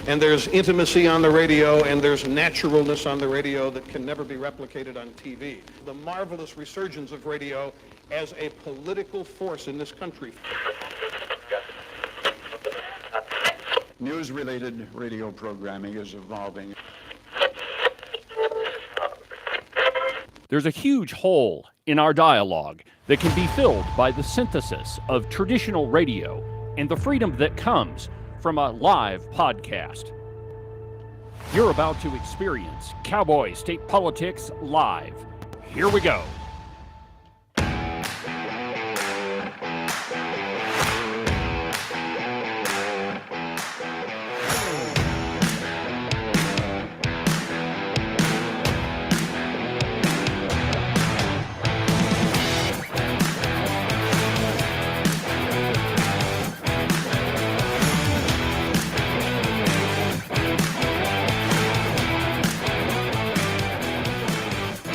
And there's intimacy on the radio, and there's naturalness on the radio that can never be replicated on TV. The marvelous resurgence of radio as a political force in this country. News-related radio programming is evolving. There's a huge hole in our dialogue that can be filled by the synthesis of traditional radio and the freedom that comes from a live podcast. You're about to experience Cowboy State Politics live. Here we go.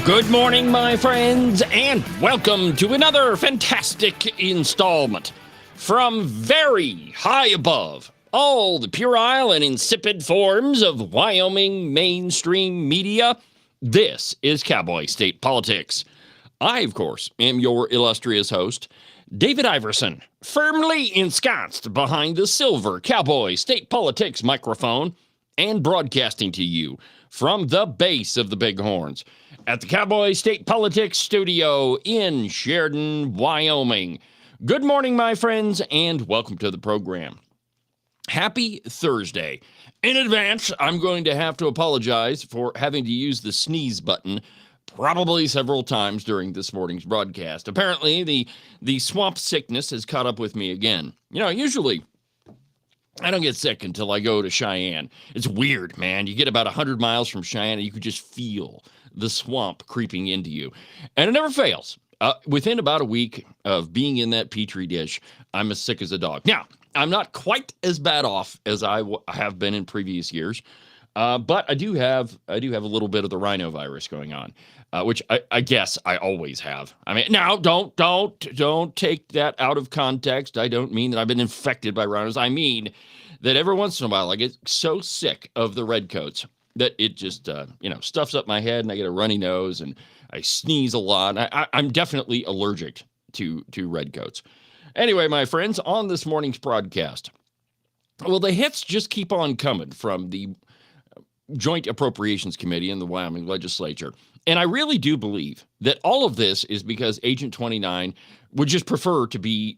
Good morning, my friends, and welcome to another fantastic installment from very high above all the puerile and insipid forms of Wyoming mainstream media. This is Cowboy State Politics. I, of course, am your illustrious host, David Iverson, firmly ensconced behind the silver Cowboy State Politics microphone and broadcasting to you from the base of the Bighorns at the Cowboy State Politics studio in Sheridan, Wyoming. Good morning, my friends, and welcome to the program. Happy Thursday. In advance, I'm going to have to apologize for having to use the sneeze button probably several times during this morning's broadcast. Apparently, the swamp sickness has caught up with me again. You know, usually I don't get sick until I go to Cheyenne. It's weird, man. You get about 100 miles from Cheyenne and you could just feel the swamp creeping into you. And it never fails. Within about a week of being in that Petri dish, I'm as sick as a dog. Now, I'm not quite as bad off as I have been in previous years, but I do have a little bit of the rhinovirus going on, which I guess I always have. I mean, now don't take that out of context. I don't mean that I've been infected by rhinos. I mean that every once in a while I get so sick of the redcoats that it just, stuffs up my head and I get a runny nose and I sneeze a lot. I'm definitely allergic to redcoats. Anyway, my friends, on this morning's broadcast, well, the hits just keep on coming from the Joint Appropriations Committee in the Wyoming legislature. And I really do believe that all of this is because Agent 29 would just prefer to be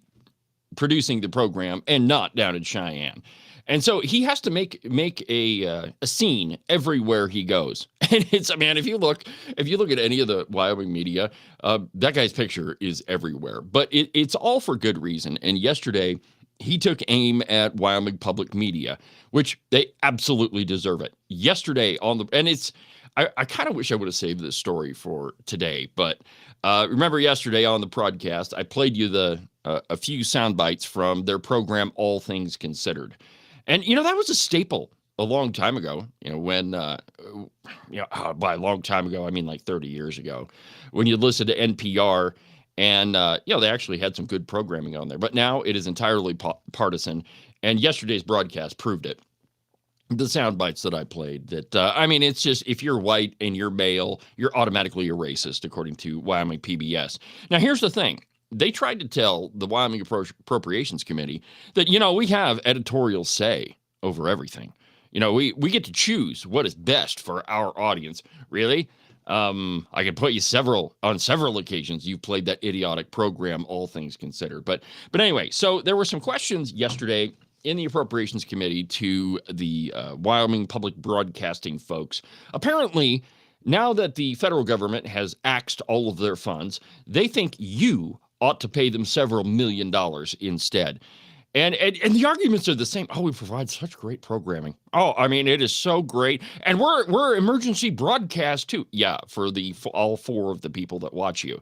producing the program and not down in Cheyenne. And so he has to make a scene everywhere he goes. And it's, man, if you look at any of the Wyoming media, that guy's picture is everywhere. But it's all for good reason. And yesterday, he took aim at Wyoming public media, which they absolutely deserve it. Yesterday I kind of wish I would have saved this story for today, but remember yesterday on the broadcast, I played you a few sound bites from their program, All Things Considered. And, that was a staple a long time ago, when, by a long time ago, I mean like 30 years ago, when you listen to NPR and, they actually had some good programming on there. But now it is entirely partisan. And yesterday's broadcast proved it. The sound bites that I played that, it's just, if you're white and you're male, you're automatically a racist, according to Wyoming PBS. Now, here's the thing. They tried to tell the Wyoming Appropriations Committee that, we have editorial say over everything. We get to choose what is best for our audience. Really? I can put you on several occasions you've played that idiotic program, All Things Considered. But anyway, so there were some questions yesterday in the Appropriations Committee to the Wyoming Public Broadcasting folks. Apparently, now that the federal government has axed all of their funds, they think you ought to pay them several $1 million instead. And the arguments are the same. Oh, we provide such great programming. Oh, it is so great. And we're emergency broadcast too. Yeah, for all four of the people that watch you.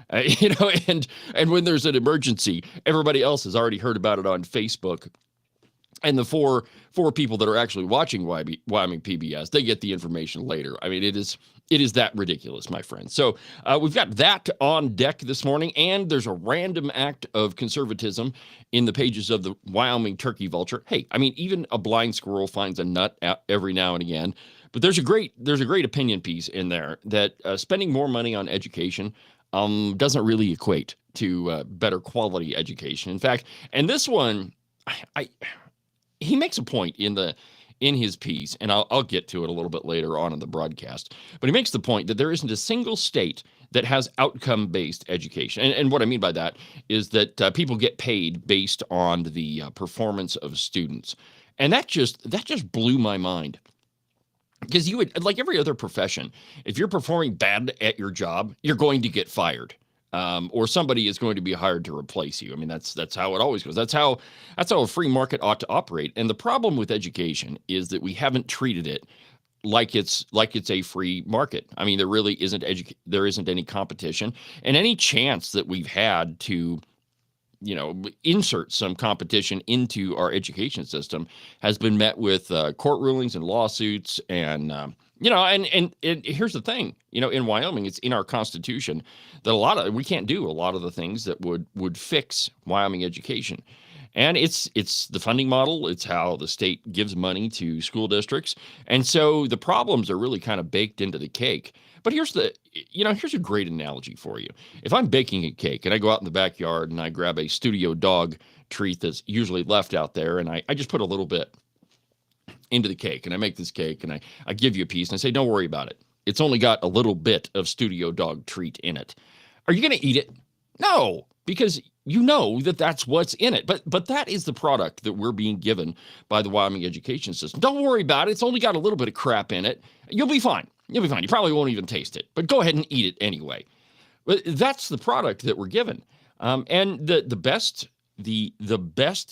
And when there's an emergency, everybody else has already heard about it on Facebook And the four people that are actually watching Wyoming PBS, they get the information later. I mean, it is that ridiculous, my friends. So we've got that on deck this morning, and there's a random act of conservatism in the pages of the Wyoming Turkey Vulture. Hey, I mean, even a blind squirrel finds a nut every now and again. But there's a great opinion piece in there that spending more money on education doesn't really equate to better quality education. In fact, and this one, he makes a point in his piece, and I'll get to it a little bit later on in the broadcast. But he makes the point that there isn't a single state that has outcome-based education. And what I mean by that is that people get paid based on the performance of students. And that just blew my mind. Because you would, like every other profession, if you're performing bad at your job, you're going to get fired. Or somebody is going to be hired to replace you. I mean, that's how it always goes. That's how a free market ought to operate. And the problem with education is that we haven't treated it like it's a free market. I mean, there really isn't any competition, and any chance that we've had to, insert some competition into our education system has been met with court rulings and lawsuits. And and here's the thing, in Wyoming, it's in our Constitution that we can't do a lot of the things that would fix Wyoming education. And it's the funding model. It's how the state gives money to school districts. And so the problems are really kind of baked into the cake. But here's a great analogy for you. If I'm baking a cake and I go out in the backyard and I grab a studio dog treat that's usually left out there, and I just put a little bit into the cake, and I make this cake, and I give you a piece, and I say, don't worry about it. It's only got a little bit of studio dog treat in it. Are you going to eat it? No, because you know that that's what's in it. But that is the product that we're being given by the Wyoming education system. Don't worry about it. It's only got a little bit of crap in it. You'll be fine. You'll be fine. You probably won't even taste it, but go ahead and eat it anyway. But that's the product that we're given. And the best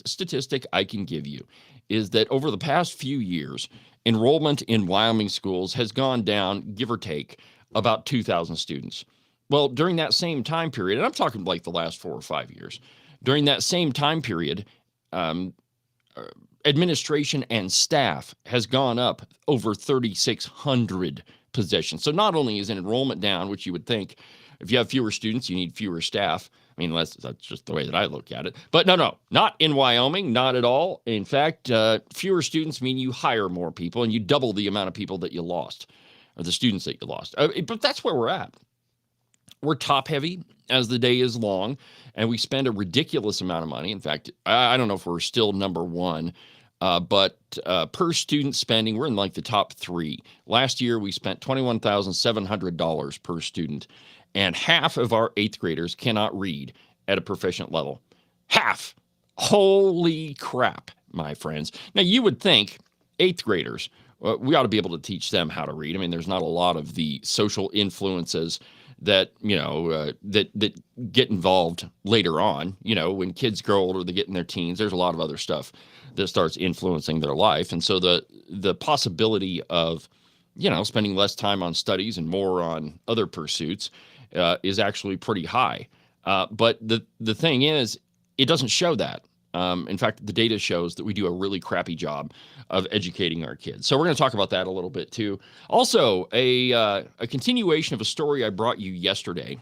statistic I can give you is that over the past few years, enrollment in Wyoming schools has gone down, give or take, about 2,000 students. Well, during that same time period, and I'm talking like the last 4 or 5 years, during that same time period, administration and staff has gone up over 3,600 positions. So not only is enrollment down, which you would think if you have fewer students, you need fewer staff. I mean, that's just the way that I look at it. But no, not in Wyoming, not at all. In fact, fewer students mean you hire more people and you double the amount of people that you lost, or the students that you lost. But that's where we're at. We're top heavy as the day is long, and we spend a ridiculous amount of money. In fact, I don't know if we're still number one, but per student spending, we're in like the top 3. Last year, we spent $21,700 per student, and half of our 8th graders cannot read at a proficient level. Half. Holy crap, my friends. Now, you would think 8th graders, we ought to be able to teach them how to read. I mean, there's not a lot of the social influences that, that get involved later on. When kids grow older, they get in their teens, there's a lot of other stuff that starts influencing their life. And so the possibility of, spending less time on studies and more on other pursuits is actually pretty high. But the thing is, it doesn't show that. In fact, the data shows that we do a really crappy job of educating our kids. So we're going to talk about that a little bit too. Also, a continuation of a story I brought you yesterday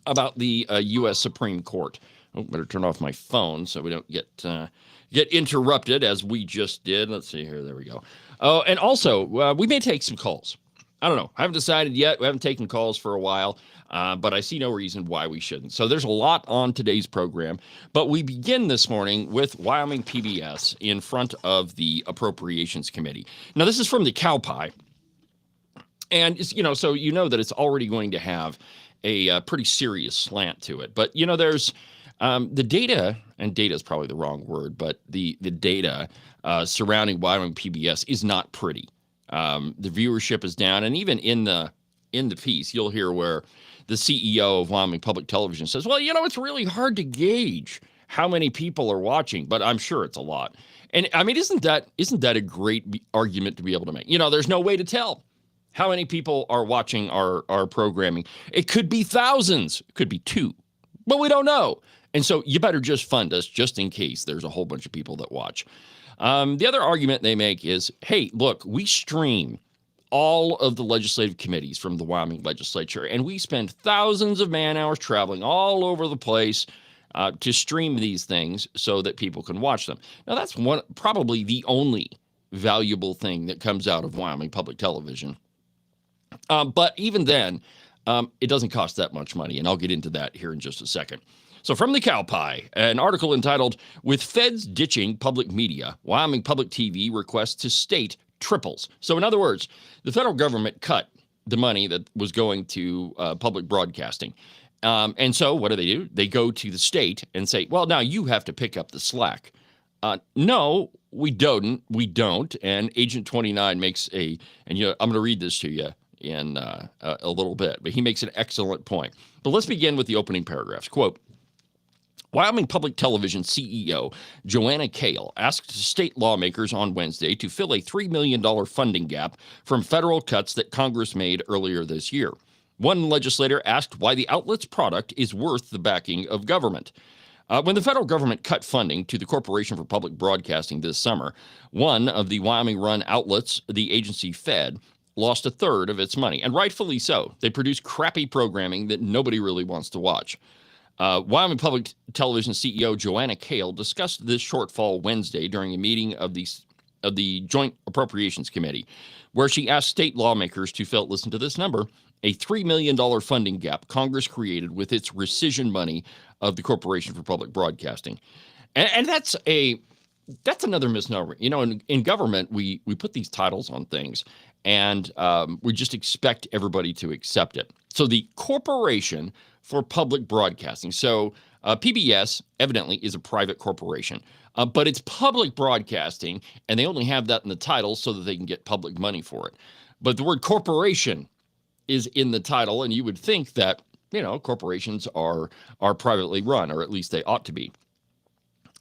about the U.S. Supreme Court. Oh, better turn off my phone so we don't get interrupted as we just did. Let's see here. There we go. Oh, and also, we may take some calls. I don't know. I haven't decided yet. We haven't taken calls for a while, but I see no reason why we shouldn't. So there's a lot on today's program, but we begin this morning with Wyoming PBS in front of the Appropriations Committee. Now, this is from the Cowboy, and it's, so that it's already going to have a pretty serious slant to it. But there's the data, and data is probably the wrong word, but the data surrounding Wyoming PBS is not pretty. The viewership is down, and even in the piece, you'll hear where the CEO of Wyoming Public Television says, well, it's really hard to gauge how many people are watching, but I'm sure it's a lot. And I mean, isn't that a great argument to be able to make? There's no way to tell how many people are watching our programming. It could be thousands. It could be 2. but we don't know. And so you better just fund us just in case there's a whole bunch of people that watch. The other argument they make is, hey, look, we stream all of the legislative committees from the Wyoming legislature, and we spend thousands of man hours traveling all over the place to stream these things so that people can watch them. Now, that's probably the only valuable thing that comes out of Wyoming public television. But even then, it doesn't cost that much money, and I'll get into that here in just a second. So from the Cowboy, an article entitled, "With Feds Ditching Public Media, Wyoming Public TV Requests to State Triples." So in other words, the federal government cut the money that was going to public broadcasting. And so what do? They go to the state and say, well, now you have to pick up the slack. No, we don't. And Agent 29 makes I'm going to read this to you in a little bit, but he makes an excellent point. But let's begin with the opening paragraphs. Quote, Wyoming Public Television CEO Joanna Kale asked state lawmakers on Wednesday to fill a $3 million funding gap from federal cuts that Congress made earlier this year. One legislator asked why the outlet's product is worth the backing of government. When the federal government cut funding to the Corporation for Public Broadcasting this summer, one of the Wyoming-run outlets, the agency Fed, lost a third of its money, and rightfully so. They produce crappy programming that nobody really wants to watch. Wyoming Public Television CEO Joanna Kale discussed this shortfall Wednesday during a meeting of the Joint Appropriations Committee, where she asked state lawmakers to fill, listen to this number, a $3 million funding gap Congress created with its rescission money of the Corporation for Public Broadcasting. And that's another misnomer. You know, in government, we put these titles on things, and we just expect everybody to accept it. So the Corporation for Public Broadcasting. So PBS evidently is a private corporation, but it's public broadcasting, and they only have that in the title so that they can get public money for it. But the word corporation is in the title, and you would think that, you know, corporations are privately run, or at least they ought to be.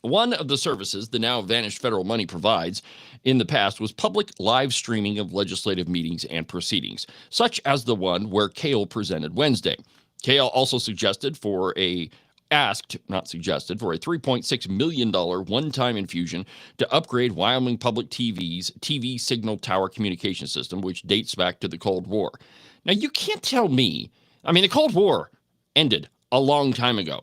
One of the services the now vanished federal money provides in the past was public live streaming of legislative meetings and proceedings, such as the one where Kale presented Wednesday. Kale also asked for a $3.6 million one-time infusion to upgrade Wyoming Public TV's TV signal tower communication system, which dates back to the Cold War. Now, you can't tell me, the Cold War ended a long time ago,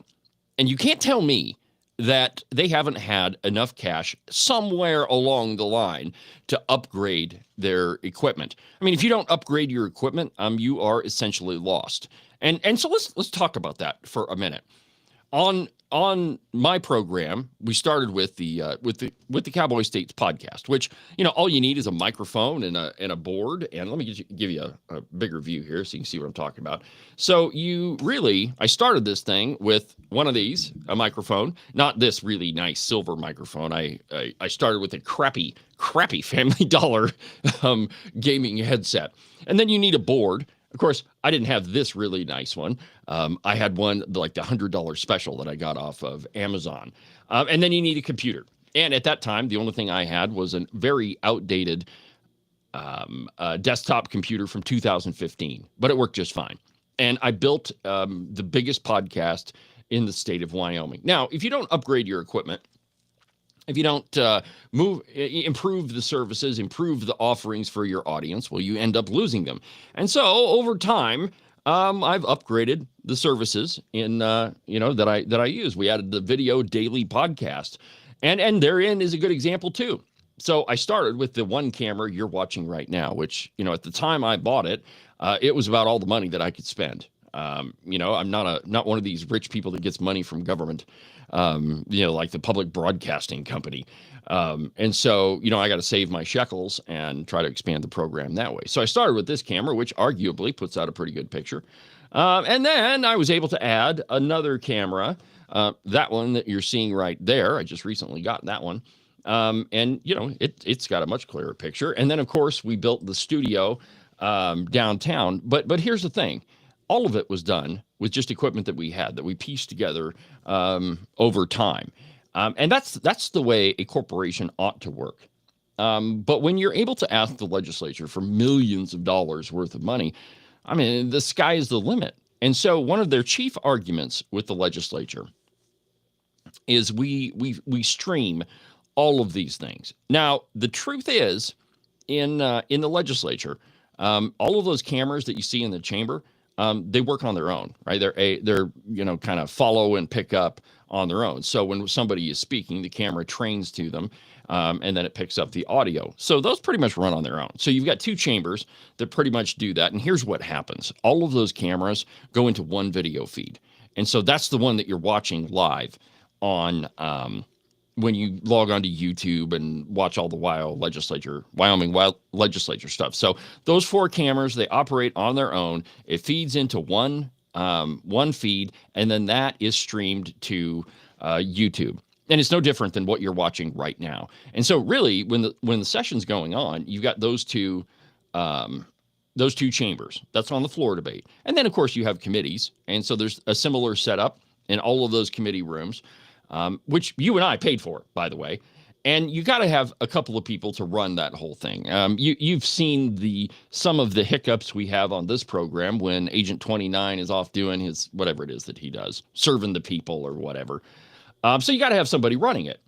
and you can't tell me that they haven't had enough cash somewhere along the line to upgrade their equipment. If you don't upgrade your equipment, you are essentially lost. And so let's talk about that for a minute. On my program, we started with the Cowboy States podcast, which, all you need is a microphone and a board. And let me give you a bigger view here so you can see what I'm talking about. So I started this thing with one of these, a microphone, not this really nice silver microphone. I started with a crappy Family Dollar gaming headset. And then you need a board. Of course, I didn't have this really nice one. I had one, like the $100 special that I got off of Amazon. And then you need a computer. And at that time, the only thing I had was a very outdated desktop computer from 2015, but it worked just fine. And I built the biggest podcast in the state of Wyoming. Now, if you don't upgrade your equipment, if you don't improve the services, improve the offerings for your audience, well, you end up losing them. And so over time, I've upgraded the services that I use. We added the video daily podcast, and therein is a good example too. So I started with the one camera you're watching right now, which, at the time I bought it, it was about all the money that I could spend. I'm not one of these rich people that gets money from government. Like the public broadcasting company. And so, I got to save my shekels and try to expand the program that way. So I started with this camera, which arguably puts out a pretty good picture. And then I was able to add another camera, that one that you're seeing right there. I just recently got that one. And it's got a much clearer picture. And then, of course, we built the studio downtown. But here's the thing. All of it was done with just equipment that we had, that we pieced together over time. And that's the way a corporation ought to work. But when you're able to ask the legislature for millions of dollars worth of money, the sky is the limit. And so one of their chief arguments with the legislature is we stream all of these things. Now, the truth is, in the legislature, all of those cameras that you see in the chamber, they work on their own, right? They're kind of follow and pick up on their own. So when somebody is speaking, the camera trains to them, and then it picks up the audio. So those pretty much run on their own. So you've got two chambers that pretty much do that. And here's what happens: all of those cameras go into one video feed, and so that's the one that you're watching live on. When you log onto YouTube and watch all the Wyoming legislature stuff. So those four cameras, they operate on their own. It feeds into one feed, and then that is streamed to YouTube. And it's no different than what you're watching right now. And so really, when the session's going on, you've got those two chambers. That's on the floor debate. And then, of course, you have committees. And so there's a similar setup in all of those committee rooms. Which you and I paid for, by the way. And you got to have a couple of people to run that whole thing. You've seen some of the hiccups we have on this program when Agent 29 is off doing his whatever it is that he does, serving the people or whatever. So you got to have somebody running it.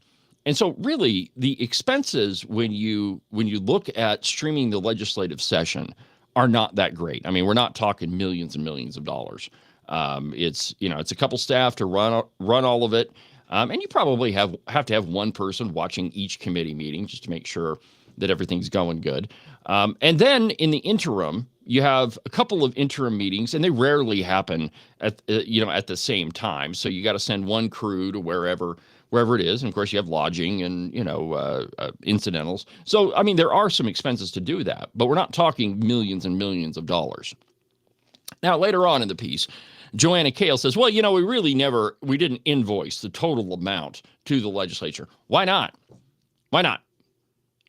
And so really the expenses when you look at streaming the legislative session are not that great. I mean, we're not talking millions and millions of dollars. It's a couple staff to run all of it. And you probably have to have one person watching each committee meeting just to make sure that everything's going good. And then in the interim, you have a couple of interim meetings, and they rarely happen at the same time. So you got to send one crew to wherever it is. And of course, you have lodging and incidentals. So I mean, there are some expenses to do that, but we're not talking millions and millions of dollars. Now, later on in the piece, Joanna Kale says, well, we didn't invoice the total amount to the legislature. Why not? Why not?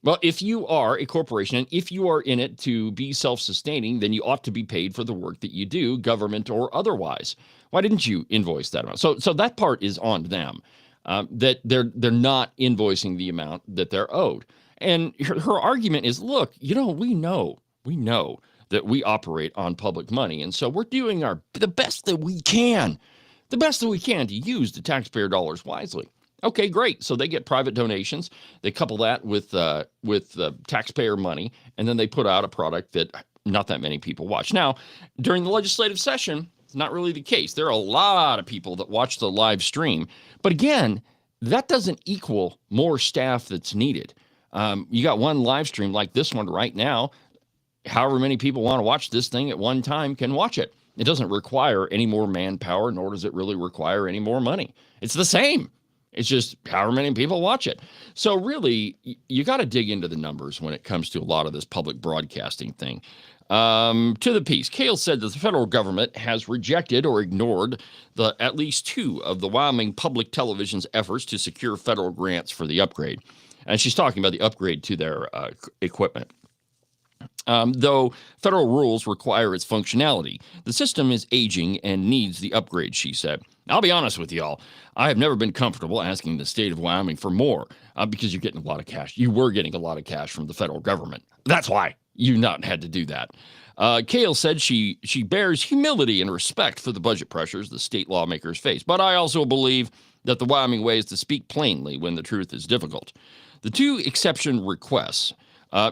Well, if you are a corporation and if you are in it to be self-sustaining, then you ought to be paid for the work that you do, government or otherwise. Why didn't you invoice that amount? So that part is on them, that they're not invoicing the amount that they're owed. And her argument is, look, we know that we operate on public money. And so we're doing the best that we can to use the taxpayer dollars wisely. Okay, great. So they get private donations. They couple that with taxpayer money, and then they put out a product that not that many people watch. Now, during the legislative session, it's not really the case. There are a lot of people that watch the live stream. But again, that doesn't equal more staff that's needed. You got one live stream like this one right now. However many people want to watch this thing at one time can watch it. It doesn't require any more manpower, nor does it really require any more money. It's the same. It's just however many people watch it. So really, you got to dig into the numbers when it comes to a lot of this public broadcasting thing. To the piece, Kale said that the federal government has rejected or ignored at least two of the Wyoming Public Television's efforts to secure federal grants for the upgrade. And she's talking about the upgrade to their equipment. Though federal rules require its functionality, the system is aging and needs the upgrade, she said. I'll be honest with y'all. I have never been comfortable asking the state of Wyoming for more because you're getting a lot of cash. You were getting a lot of cash from the federal government. That's why you not had to do that. Kale said she bears humility and respect for the budget pressures the state lawmakers face. But I also believe that the Wyoming way is to speak plainly when the truth is difficult. The two exception requests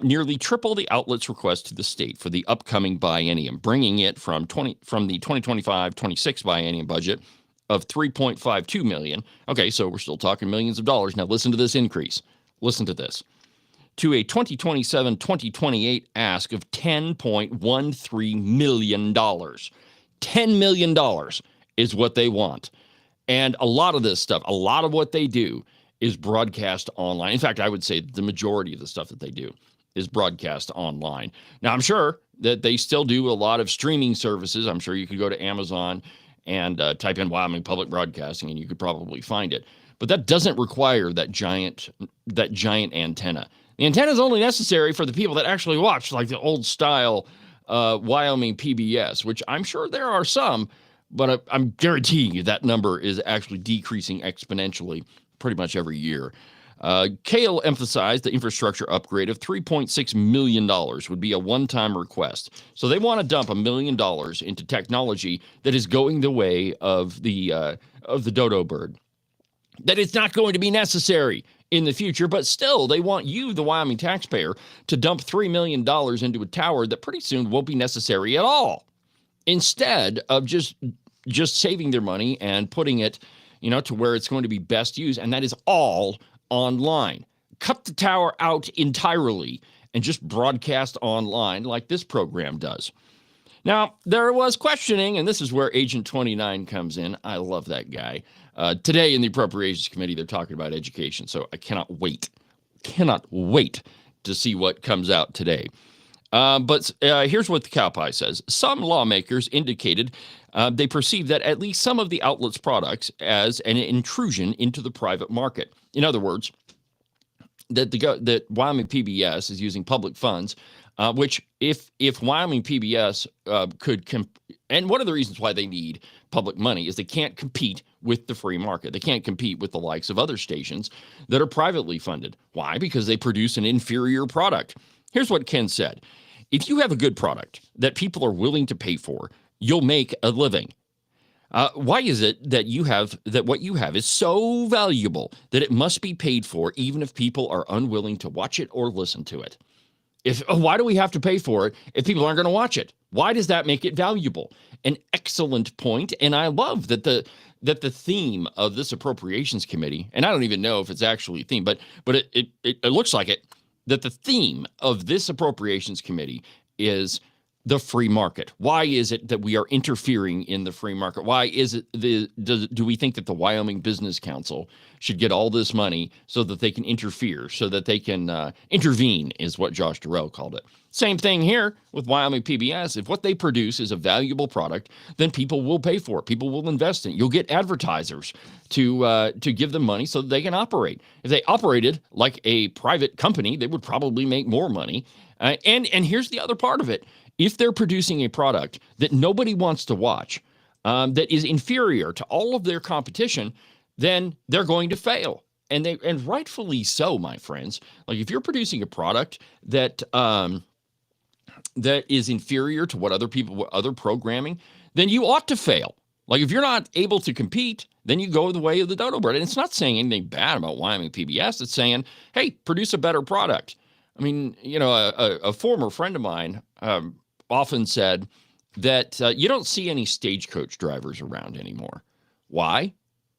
nearly triple the outlet's request to the state for the upcoming biennium, bringing it from the 2025-26 biennium budget of $3.52 million. Okay, so we're still talking millions of dollars. Now listen to this increase. Listen to this. To a 2027-2028 ask of $10.13 million. $10 million is what they want. And a lot of this stuff, a lot of what they do is broadcast online. In fact, I would say the majority of the stuff that they do is broadcast online. Now, I'm sure that they still do a lot of streaming services. I'm sure you could go to Amazon and type in Wyoming Public Broadcasting, and you could probably find it. But that doesn't require that giant antenna. The antenna is only necessary for the people that actually watch, like the old style Wyoming PBS, which I'm sure there are some, but I'm guaranteeing you that number is actually decreasing exponentially pretty much every year. Kale emphasized the infrastructure upgrade of $3.6 million would be a one-time request. So they want to dump $1 million into technology that is going the way of the dodo bird. That it's not going to be necessary in the future, but still, they want you, the Wyoming taxpayer, to dump $3 million into a tower that pretty soon won't be necessary at all, instead of just saving their money and putting it, to where it's going to be best used, and that is all online. Cut the tower out entirely and just broadcast online like this program does. Now, there was questioning, and this is where Agent 29 comes in. I love that guy. Today in the Appropriations Committee, they're talking about education, so I cannot wait to see what comes out today. But here's what the Cowboy says. Some lawmakers indicated they perceive that at least some of the outlet's products as an intrusion into the private market. In other words, that Wyoming PBS is using public funds, which if Wyoming PBS and one of the reasons why they need public money is they can't compete with the free market. They can't compete with the likes of other stations that are privately funded. Why? Because they produce an inferior product. Here's what Ken said. If you have a good product that people are willing to pay for, you'll make a living. Why is it that what you have is so valuable that it must be paid for even if people are unwilling to watch it or listen to it? Why do we have to pay for it if people aren't going to watch it? Why does that make it valuable? An excellent point, and I love that the theme of this Appropriations Committee, and I don't even know if it's actually a theme, but it looks like it, that the theme of this Appropriations Committee is the free market. Why is it that we are interfering in the free market? Why is it do we think that the Wyoming Business Council should get all this money so that they can interfere, so that they can intervene, is what Josh Durrell called it. Same thing here with Wyoming PBS. If what they produce is a valuable product, then people will pay for it. People will invest in it. You'll get advertisers to give them money so that they can operate. If they operated like a private company, they would probably make more money. And here's the other part of it. If they're producing a product that nobody wants to watch, that is inferior to all of their competition, then they're going to fail. And rightfully so, my friends. Like if you're producing a product that is inferior to what other programming, then you ought to fail. Like if you're not able to compete, then you go the way of the dodo bird. And it's not saying anything bad about Wyoming PBS. It's saying, hey, produce a better product. I mean, a former friend of mine often said that you don't see any stagecoach drivers around anymore. Why?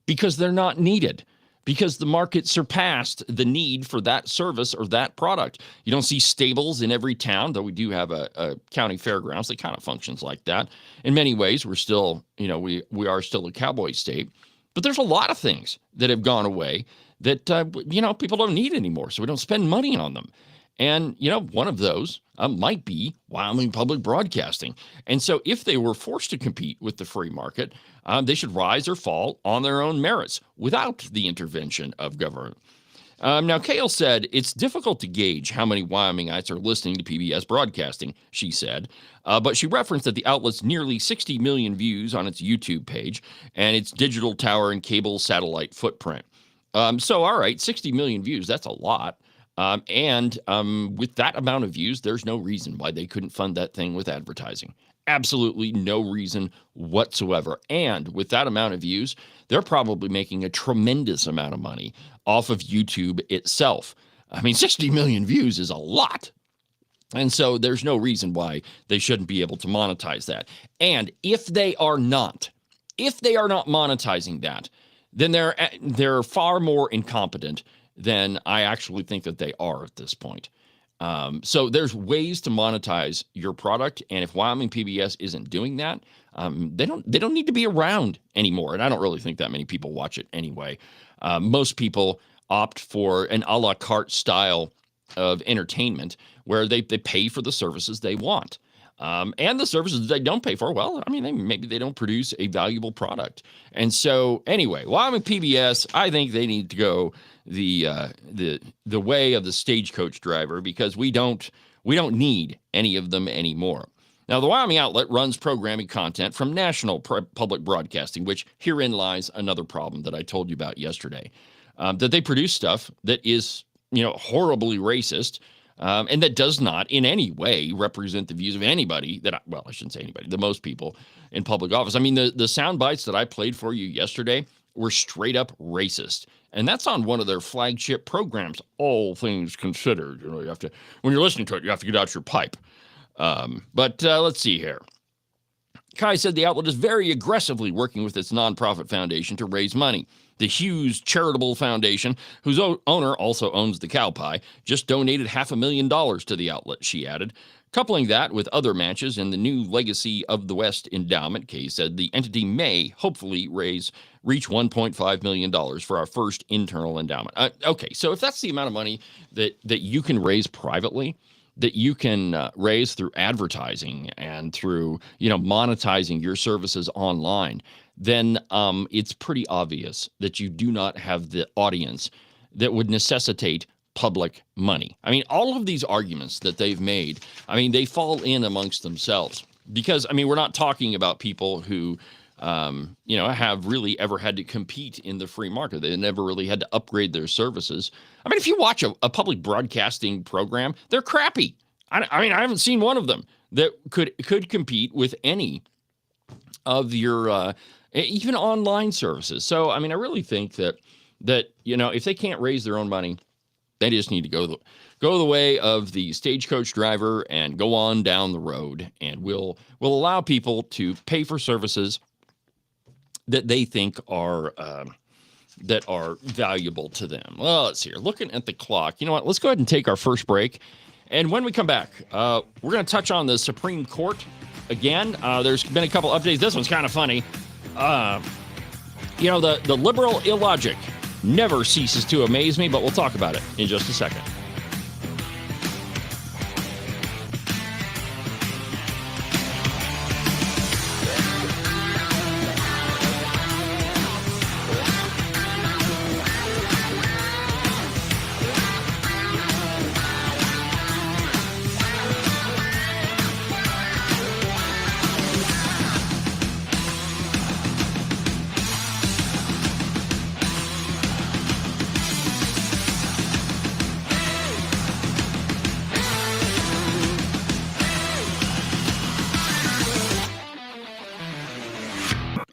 Because they're not needed. Because the market surpassed the need for that service or that product. You don't see stables in every town, though we do have a county fairgrounds that kind of functions like that. In many ways, we're still, we are still a cowboy state. But there's a lot of things that have gone away that, people don't need anymore. So we don't spend money on them. And, one of those might be Wyoming Public Broadcasting. And so if they were forced to compete with the free market, they should rise or fall on their own merits without the intervention of government. Now, Kale said, it's difficult to gauge how many Wyomingites are listening to PBS Broadcasting, she said. But she referenced that the outlet's nearly 60 million views on its YouTube page and its digital tower and cable satellite footprint. So, all right, 60 million views, that's a lot. And with that amount of views, there's no reason why they couldn't fund that thing with advertising. Absolutely no reason whatsoever. And with that amount of views, they're probably making a tremendous amount of money off of YouTube itself. I mean, 60 million views is a lot. And so there's no reason why they shouldn't be able to monetize that. And if they are not monetizing that, then they're far more incompetent than I actually think that they are at this point. So there's ways to monetize your product, and if Wyoming PBS isn't doing that, they don't need to be around anymore. And I don't really think that many people watch it anyway. Most people opt for an a la carte style of entertainment where they pay for the services they want. And the services they don't pay for, well, I mean, maybe they don't produce a valuable product. And so anyway, Wyoming PBS, I think they need to go the way of the stagecoach driver, because we don't need any of them anymore. Now, the Wyoming outlet runs programming content from national public broadcasting, which herein lies another problem that I told you about yesterday. that they produce stuff that is, horribly racist, and that does not in any way represent the views of anybody I shouldn't say anybody, the most people in public office. I mean, the sound bites that I played for you yesterday were straight up racist. And that's on one of their flagship programs, All Things Considered. You have to, when you're listening to it, you have to get out your pipe. But let's see here. Kai said the outlet is very aggressively working with its nonprofit foundation to raise money. The Hughes Charitable Foundation, whose owner also owns the cow pie, just donated $500,000 to the outlet, she added. Coupling that with other matches in the new Legacy of the West endowment, Kay said the entity may hopefully reach $1.5 million for our first internal endowment. Okay, so if that's the amount of money that you can raise privately, that you can raise through advertising and through, monetizing your services online, then it's pretty obvious that you do not have the audience that would necessitate public money. I mean, all of these arguments that they've made, they fall in amongst themselves because, we're not talking about people who, have really ever had to compete in the free market. They never really had to upgrade their services. If you watch a public broadcasting program, they're crappy. I haven't seen one of them that could compete with any of your even online services. So, I really think that if they can't raise their own money, they just need to go the way of the stagecoach driver and go on down the road, and we'll allow people to pay for services that they think are valuable to them. Well, let's see here. Looking at the clock, you know what? Let's go ahead and take our first break. And when we come back, we're going to touch on the Supreme Court again. There's been a couple updates. This one's kind of funny. The liberal illogic never ceases to amaze me, but we'll talk about it in just a second.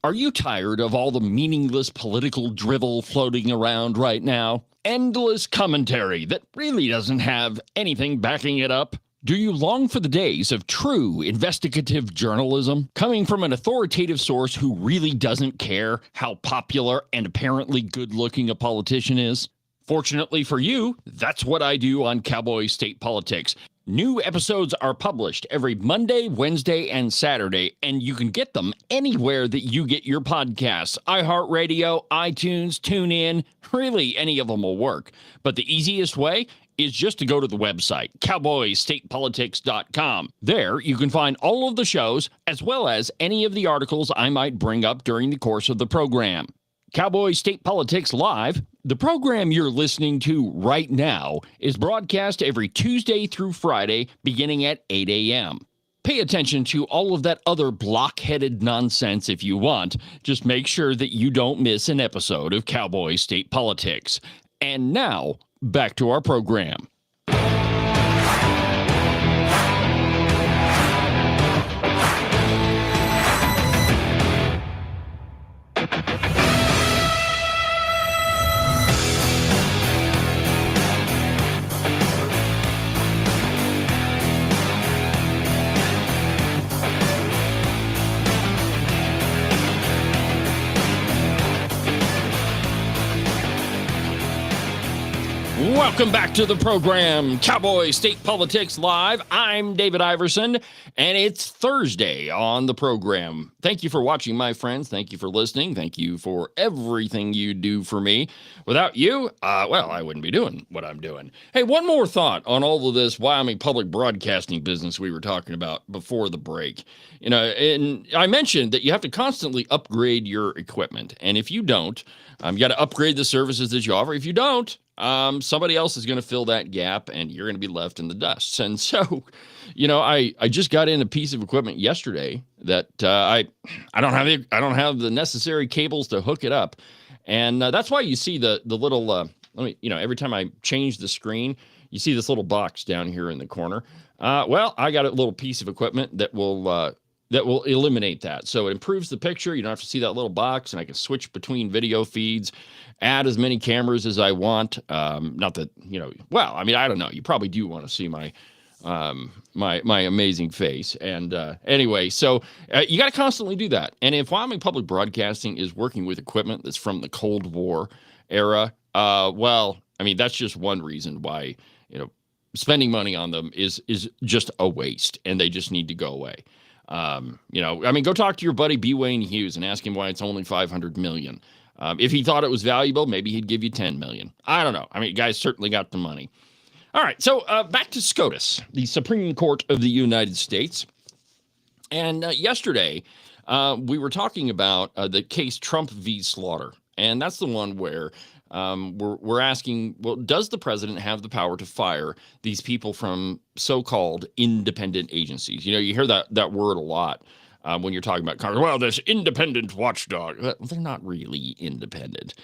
Are you tired of all the meaningless political drivel floating around right now? Endless commentary that really doesn't have anything backing it up? Do you long for the days of true investigative journalism coming from an authoritative source who really doesn't care how popular and apparently good-looking a politician is? Fortunately for you, that's what I do on Cowboy State Politics. New episodes are published every Monday, Wednesday, and Saturday, and you can get them anywhere that you get your podcasts. iHeartRadio, iTunes, TuneIn, really any of them will work. But the easiest way is just to go to the website, cowboystatepolitics.com. There, you can find all of the shows, as well as any of the articles I might bring up during the course of the program. Cowboy State Politics Live, the program you're listening to right now, is broadcast every Tuesday through Friday, beginning at 8 a.m. Pay attention to all of that other block-headed nonsense if you want. Just make sure that you don't miss an episode of Cowboy State Politics. And now, back to our program. Welcome back to the program, Cowboy State Politics Live. I'm David Iverson, and it's Thursday on the program. Thank you for watching, my friends. Thank you for listening. Thank you for everything you do for me. Without you, I wouldn't be doing what I'm doing. Hey, one more thought on all of this Wyoming public broadcasting business we were talking about before the break. And I mentioned that you have to constantly upgrade your equipment. And if you don't, you got to upgrade the services that you offer. If you don't, somebody else is going to fill that gap and you're going to be left in the dust. And so, I just got in a piece of equipment yesterday that I don't have the necessary cables to hook it up. And that's why you see the little, every time I change the screen, you see this little box down here in the corner. Well, I got a little piece of equipment that will eliminate that. So it improves the picture. You don't have to see that little box, and I can switch between video feeds, add as many cameras as I want. Not that, I don't know. You probably do want to see my amazing face. And anyway, so you got to constantly do that. And if Wyoming Public Broadcasting is working with equipment that's from the Cold War era, that's just one reason why, spending money on them is just a waste, and they just need to go away. Go talk to your buddy B. Wayne Hughes and ask him why it's only $500 million. If he thought it was valuable, maybe he'd give you $10 million. I don't know. Guys certainly got the money. All right, so back to SCOTUS, the Supreme Court of the United States. And yesterday, we were talking about the case Trump v. Slaughter. And that's the one where we're asking, well, does the president have the power to fire these people from so-called independent agencies? You hear that word a lot when you're talking about Congress. Well, this independent watchdog. Well, they're not really independent.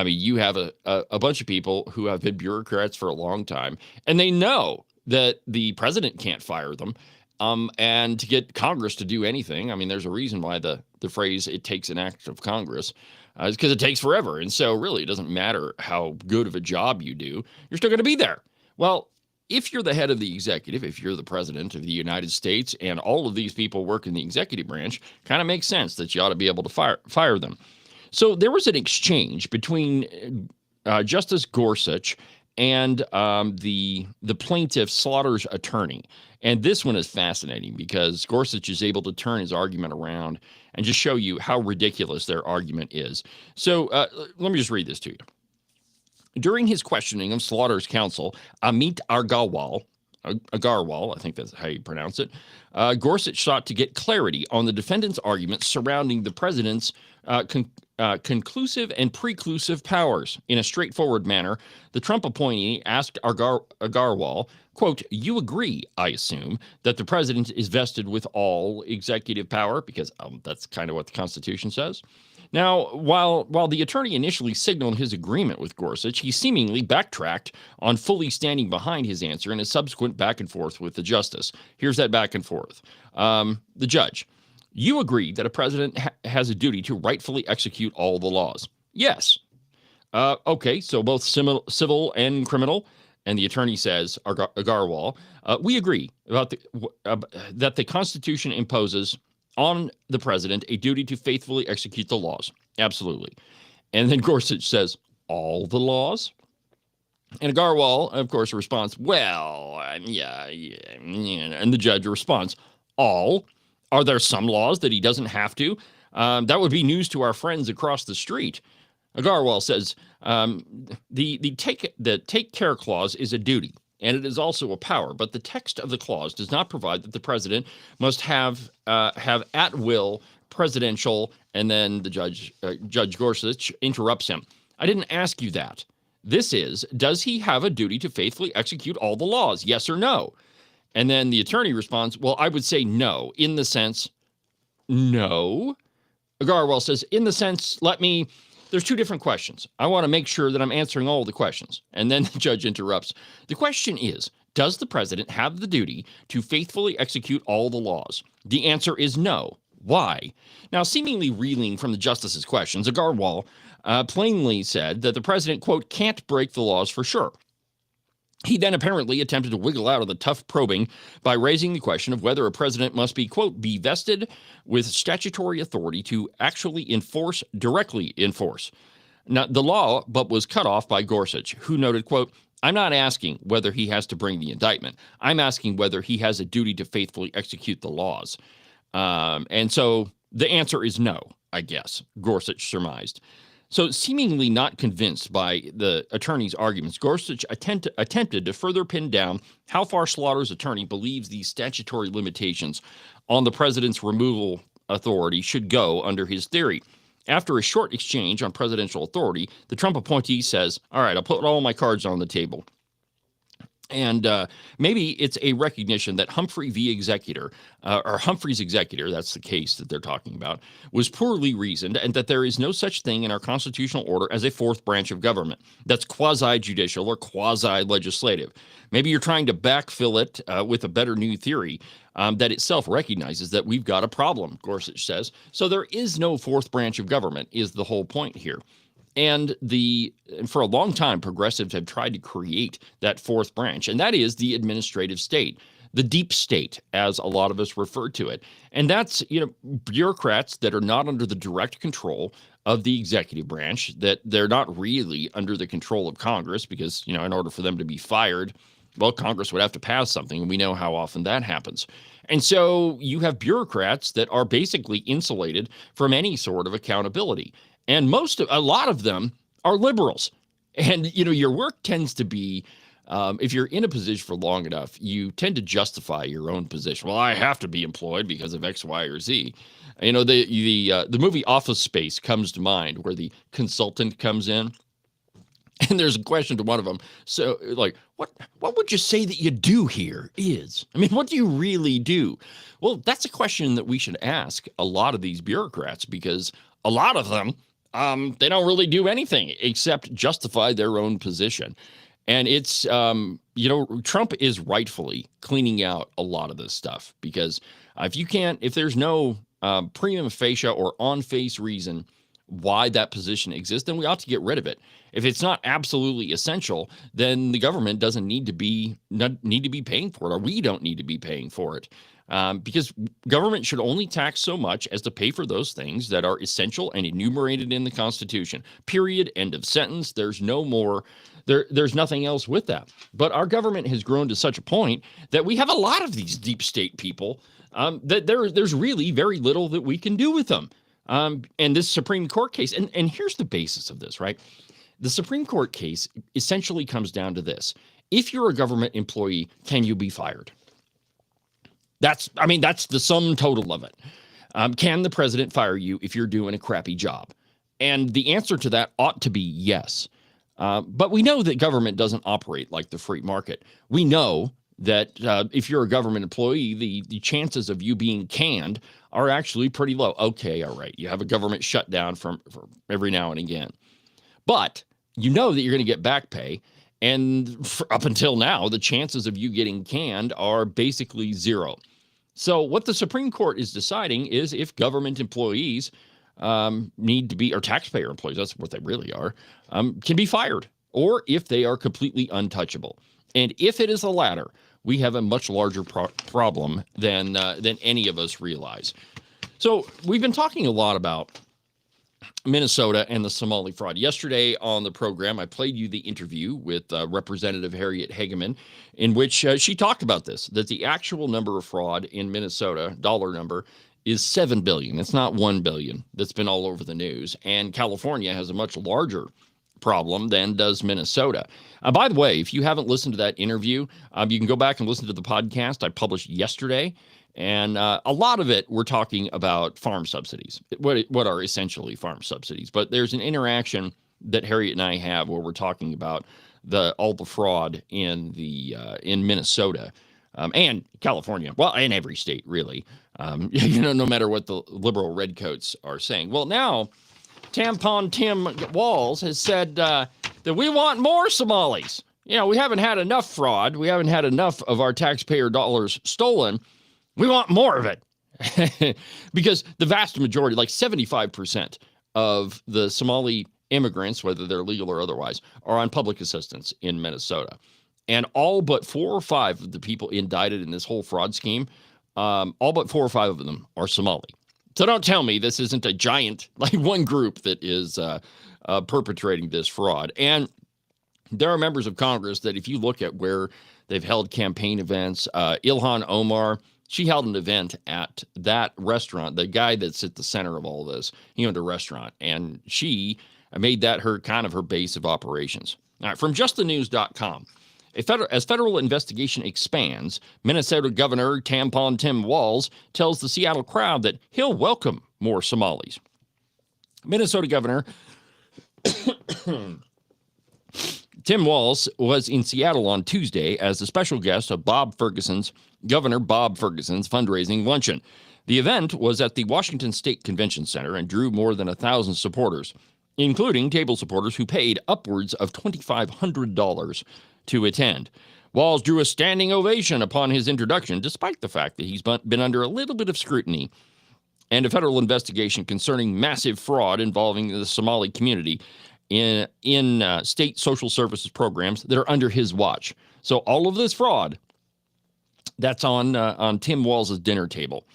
You have a bunch of people who have been bureaucrats for a long time, and they know that the president can't fire them. And to get Congress to do anything, there's a reason why the phrase "it takes an act of Congress" is because it takes forever. And so really, it doesn't matter how good of a job you do, you're still going to be there. Well, if you're the head of the executive, if you're the president of the United States, and all of these people work in the executive branch, kind of makes sense that you ought to be able to fire them. So there was an exchange between Justice Gorsuch and the plaintiff Slaughter's attorney. And this one is fascinating because Gorsuch is able to turn his argument around and just show you how ridiculous their argument is. So let me just read this to you. During his questioning of Slaughter's counsel, Amit Agarwal, I think that's how you pronounce it, Gorsuch sought to get clarity on the defendant's arguments surrounding the president's conclusive and preclusive powers. In a straightforward manner, the Trump appointee asked Agarwal, quote, "You agree, I assume, that the president is vested with all executive power," because that's kind of what the Constitution says. Now, while the attorney initially signaled his agreement with Gorsuch, he seemingly backtracked on fully standing behind his answer in a subsequent back and forth with the justice. Here's that back and forth. The judge: "You agree that a president has a duty to rightfully execute all the laws?" "Yes." Okay, so both civil and criminal. And the attorney says, Agarwal, "We agree about that the Constitution imposes on the president a duty to faithfully execute the laws." "Absolutely." And then Gorsuch says, "All the laws?" And Agarwal, of course, responds, "Well, yeah. And the judge responds, "All? Are there some laws that he doesn't have to? That would be news to our friends across the street." Agarwal says, the take care clause is a duty, and it is also a power, but the text of the clause does not provide that the president must have at will presidential," and then the Judge Gorsuch interrupts him. "I didn't ask you that. This is, does he have a duty to faithfully execute all the laws? Yes or no?" And then the attorney responds, "Well, I would say no, in the sense," "No?" Agarwal says, "In the sense, there's two different questions. I want to make sure that I'm answering all the questions." And then the judge interrupts. "The question is, does the president have the duty to faithfully execute all the laws? The answer is no. Why?" Now, seemingly reeling from the justice's questions, Agarwal plainly said that the president, quote, "can't break the laws for sure." He then apparently attempted to wiggle out of the tough probing by raising the question of whether a president must be, quote, "be vested with statutory authority to actually directly enforce." Now, the law, but was cut off by Gorsuch, who noted, quote, "I'm not asking whether he has to bring the indictment. I'm asking whether he has a duty to faithfully execute the laws." And so the answer is no, I guess, Gorsuch surmised. So seemingly not convinced by the attorney's arguments, Gorsuch attempted to further pin down how far Slaughter's attorney believes these statutory limitations on the president's removal authority should go under his theory. After a short exchange on presidential authority, the Trump appointee says, "All right, I'll put all my cards on the table." And maybe it's a recognition that Humphrey v. Executor, or Humphrey's executor, that's the case that they're talking about, was poorly reasoned, and that there is no such thing in our constitutional order as a fourth branch of government that's quasi-judicial or quasi-legislative. Maybe you're trying to backfill it with a better new theory that itself recognizes that we've got a problem, Gorsuch says. So there is no fourth branch of government, is the whole point here. And for a long time, progressives have tried to create that fourth branch, and that is the administrative state, the deep state, as a lot of us refer to it. And that's, bureaucrats that are not under the direct control of the executive branch, that they're not really under the control of Congress, because, in order for them to be fired, well, Congress would have to pass something, and we know how often that happens. And so you have bureaucrats that are basically insulated from any sort of accountability. And a lot of them are liberals. And, your work tends to be, if you're in a position for long enough, you tend to justify your own position. Well, I have to be employed because of X, Y, or Z. The movie Office Space comes to mind, where the consultant comes in. And there's a question to one of them. So, like, what would you say that you do here is? I mean, what do you really do? Well, that's a question that we should ask a lot of these bureaucrats, because a lot of them, they don't really do anything except justify their own position. And it's, Trump is rightfully cleaning out a lot of this stuff, because if there's no prima facie or on-face reason why that position exists, then we ought to get rid of it. If it's not absolutely essential, then the government doesn't need to be paying for it, or we don't need to be paying for it. Because government should only tax so much as to pay for those things that are essential and enumerated in the Constitution. Period. End of sentence. There's no more. There's nothing else with that. But our government has grown to such a point that we have a lot of these deep state people that there's really very little that we can do with them. And this Supreme Court case, and here's the basis of this, right? The Supreme Court case essentially comes down to this. If you're a government employee, can you be fired? That's the sum total of it. Can the president fire you if you're doing a crappy job? And the answer to that ought to be yes. But we know that government doesn't operate like the free market. We know that if you're a government employee, the chances of you being canned are actually pretty low. Okay, all right. You have a government shutdown for every now and again. But you know that you're going to get back pay. And up until now, the chances of you getting canned are basically zero. So what the Supreme Court is deciding is if government employees need to be, or taxpayer employees, that's what they really are, can be fired, or if they are completely untouchable. And if it is the latter, we have a much larger problem than any of us realize. So we've been talking a lot about Minnesota and the Somali fraud. Yesterday on the program, I played you the interview with Representative Harriet Hageman, in which she talked about this, that the actual number of fraud in Minnesota, dollar number, is $7 billion. It's not $1 billion. That's been all over the news. And California has a much larger problem than does Minnesota. By the way, if you haven't listened to that interview, you can go back and listen to the podcast I published yesterday. And a lot of it, we're talking about farm subsidies, what are essentially farm subsidies. But there's an interaction that Harriet and I have where we're talking about all the fraud in Minnesota and California, well, in every state, really. No matter what the liberal redcoats are saying. Well, now Tampon Tim Walz has said that we want more Somalis. We haven't had enough fraud. We haven't had enough of our taxpayer dollars stolen. We want more of it. Because the vast majority, like 75% of the Somali immigrants, whether they're legal or otherwise, are on public assistance in Minnesota. And all but 4 or 5 of the people indicted in this whole fraud scheme, all but 4 or 5 of them are Somali. So don't tell me this isn't a giant, like one group that is perpetrating this fraud. And there are members of Congress that if you look at where they've held campaign events, Ilhan Omar, she held an event at that restaurant. The guy that's at the center of all this, he owned a restaurant, and she made that her base of operations. All right, from justthenews.com. As federal investigation expands, Minnesota Governor Tampon Tim Walz tells the Seattle crowd that he'll welcome more Somalis. Minnesota Governor Tim Walz was in Seattle on Tuesday as a special guest of Governor Bob Ferguson's fundraising luncheon. The event was at the Washington State Convention Center and drew more than 1,000 supporters, including table supporters who paid upwards of $2,500 to attend. Walz drew a standing ovation upon his introduction, despite the fact that he's been under a little bit of scrutiny and a federal investigation concerning massive fraud involving the Somali community in state social services programs that are under his watch. So all of this fraud, that's on Tim Walz's dinner table.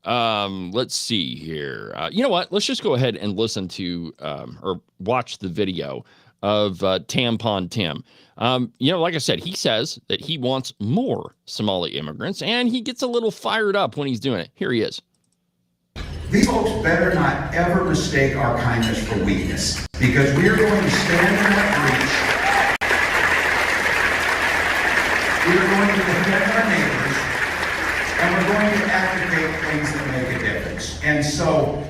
Let's see here. You know what? Let's just go ahead and listen to or watch the video of Tampon Tim. Like I said, he says that he wants more Somali immigrants, and he gets a little fired up when he's doing it. Here he is. We folks better not ever mistake our kindness for weakness, because we are going to stand in that breach. We are going to defend our neighbors, and we're going to advocate things that make a difference. And so,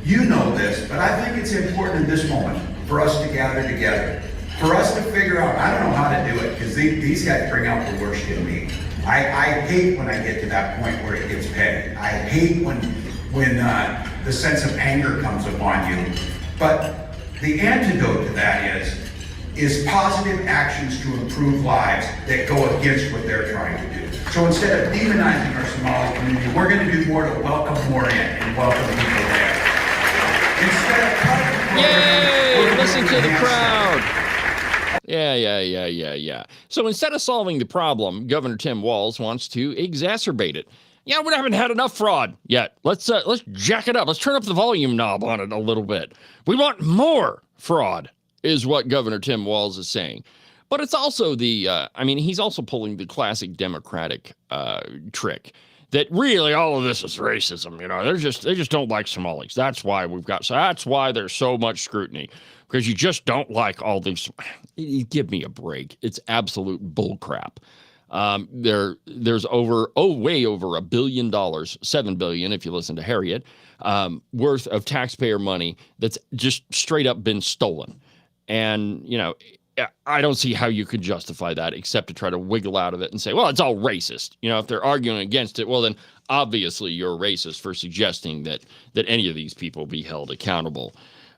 you know this, but I think it's important in this moment for us to gather together, for us to figure out, I don't know how to do it, because these guys bring out the worst in me. I hate when I get to that point where it gets petty. I hate when the sense of anger comes upon you. But the antidote to that is positive actions to improve lives that go against what they're trying to do. So instead of demonizing our Somali community, we're going to do more to welcome more in and welcome people there. Instead of cutting the program, Yay! Listen to the crowd. Yeah. So instead of solving the problem, Governor Tim Walz wants to exacerbate it. Yeah, we haven't had enough fraud yet. Let's jack it up. Let's turn up the volume knob on it a little bit. We want more fraud, is what Governor Tim Walz is saying. But it's also he's also pulling the classic Democratic trick that really all of this is racism. They just don't like Somalis. That's why there's so much scrutiny, because you just don't like all these. Give me a break. It's absolute bullcrap. There's way over $1 billion, $7 billion if you listen to Harriet, worth of taxpayer money that's just straight up been stolen. And, I don't see how you could justify that except to try to wiggle out of it and say, well, it's all racist. If they're arguing against it, well, then obviously you're a racist for suggesting that any of these people be held accountable.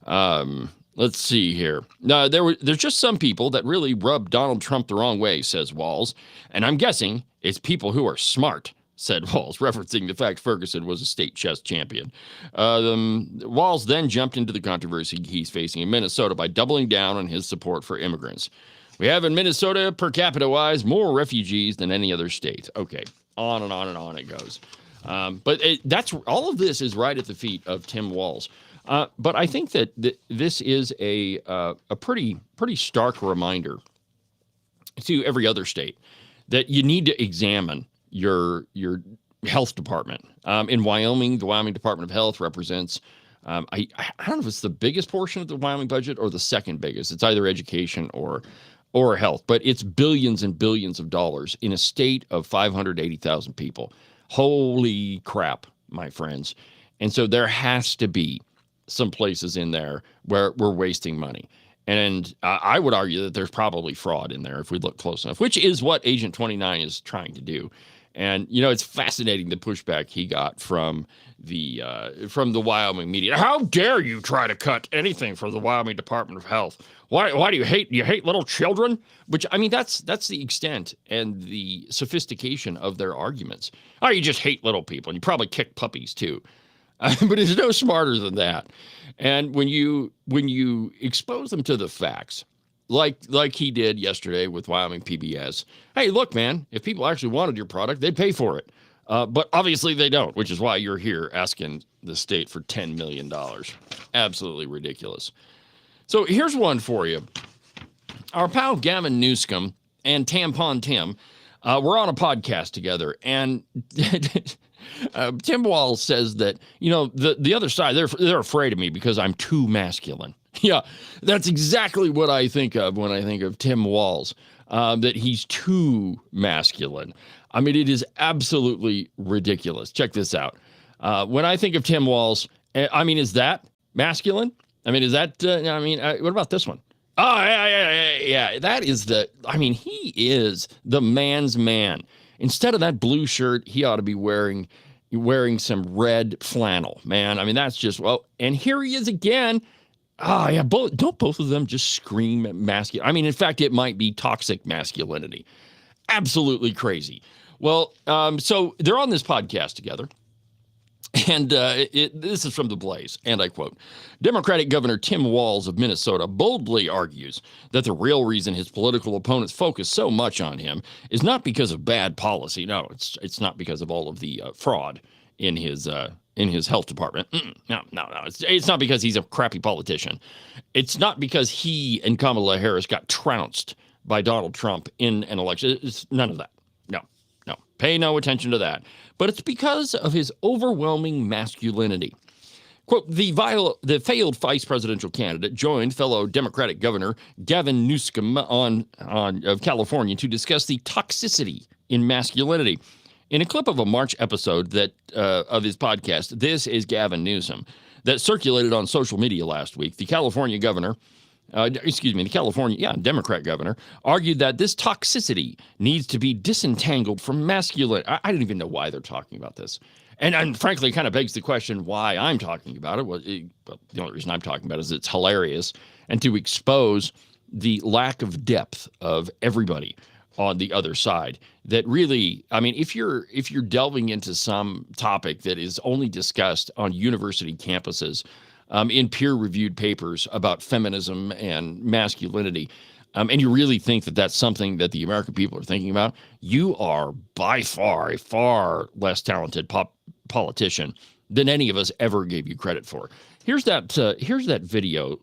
Let's see here. There's just some people that really rub Donald Trump the wrong way, says Walz. And I'm guessing it's people who are smart, said Walz, referencing the fact Ferguson was a state chess champion. Walz then jumped into the controversy he's facing in Minnesota by doubling down on his support for immigrants. We have in Minnesota, per capita-wise, more refugees than any other state. Okay, on and on and on it goes. But that's all of this is right at the feet of Tim Walz. But I think that this is a pretty stark reminder to every other state that you need to examine your health department. In Wyoming, the Wyoming Department of Health represents, I don't know if it's the biggest portion of the Wyoming budget or the second biggest. It's either education or health, but it's billions and billions of dollars in a state of 580,000 people. Holy crap, my friends. And so there has to be some places in there where we're wasting money. And I would argue that there's probably fraud in there if we look close enough, which is what Agent 29 is trying to do. And, it's fascinating the pushback he got from the Wyoming media. How dare you try to cut anything from the Wyoming Department of Health? Why do you hate little children? Which, that's the extent and the sophistication of their arguments. Oh, you just hate little people, and you probably kick puppies too. But it's no smarter than that. And when you expose them to the facts, like he did yesterday with Wyoming PBS, hey, look, man, if people actually wanted your product, they'd pay for it. But obviously they don't, which is why you're here asking the state for $10 million. Absolutely ridiculous. So here's one for you. Our pal Gavin Newsom and Tampon Tim were on a podcast together, and Tim Walz says that, the other side, they're afraid of me because I'm too masculine. Yeah, that's exactly what I think of when I think of Tim Walz, that he's too masculine. It is absolutely ridiculous. Check this out. When I think of Tim Walz, is that masculine? Is that, what about this one? Oh, yeah. That is he is the man's man. Instead of that blue shirt, he ought to be wearing some red flannel, man. I mean, that's just, and here he is again. Oh, yeah, don't both of them just scream masculine? I mean, in fact, it might be toxic masculinity. Absolutely crazy. Well, so they're on this podcast together. And this is from The Blaze, and I quote, Democratic Governor Tim Walz of Minnesota boldly argues that the real reason his political opponents focus so much on him is not because of bad policy. No, it's not because of all of the fraud in his health department. No. It's not because he's a crappy politician. It's not because he and Kamala Harris got trounced by Donald Trump in an election. It's none of that. No. Pay no attention to that. But it's because of his overwhelming masculinity. Quote, the failed vice presidential candidate joined fellow Democratic Governor Gavin Newsom of California to discuss the toxicity in masculinity. In a clip of a March episode of his podcast, This is Gavin Newsom, that circulated on social media last week, the California Democrat governor, argued that this toxicity needs to be disentangled from masculine. I don't even know why they're talking about this. And frankly, it kind of begs the question why I'm talking about it. The only reason I'm talking about it is it's hilarious and to expose the lack of depth of everybody on the other side. That really, I mean, if you're delving into some topic that is only discussed on university campuses, in peer-reviewed papers about feminism and masculinity, and you really think that that's something that the American people are thinking about, you are by far a far less talented politician than any of us ever gave you credit for. Here's that video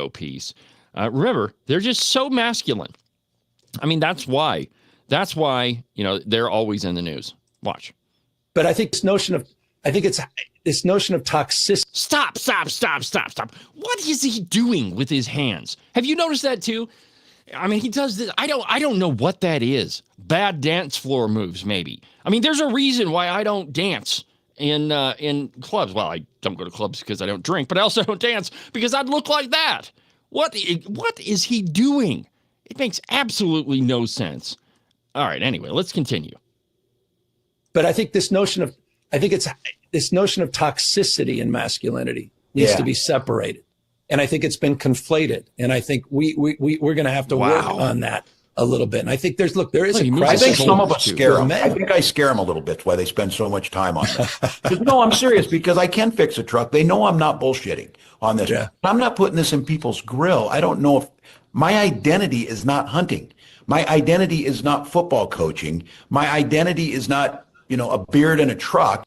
piece. Remember, they're just so masculine. I mean, that's why they're always in the news. Watch. But I think this notion of toxicity. Stop. What is he doing with his hands? Have you noticed that too? I mean, he does this. I don't know what that is. Bad dance floor moves, maybe. I mean, there's a reason why I don't dance in clubs. Well, I don't go to clubs because I don't drink, but I also don't dance because I'd look like that. What is he doing? It makes absolutely no sense. All right, anyway, let's continue. But I think this notion of toxicity in masculinity needs to be separated. And I think it's been conflated. And I think we're going to have to work on that a little bit. And I think there is a crisis. I think some of us scare them. I think I scare them a little bit why they spend so much time on this. No, I'm serious because I can fix a truck. They know I'm not bullshitting on this. Yeah. I'm not putting this in people's grill. I don't know if my identity is not hunting. My identity is not football coaching. My identity is not, a beard and a truck.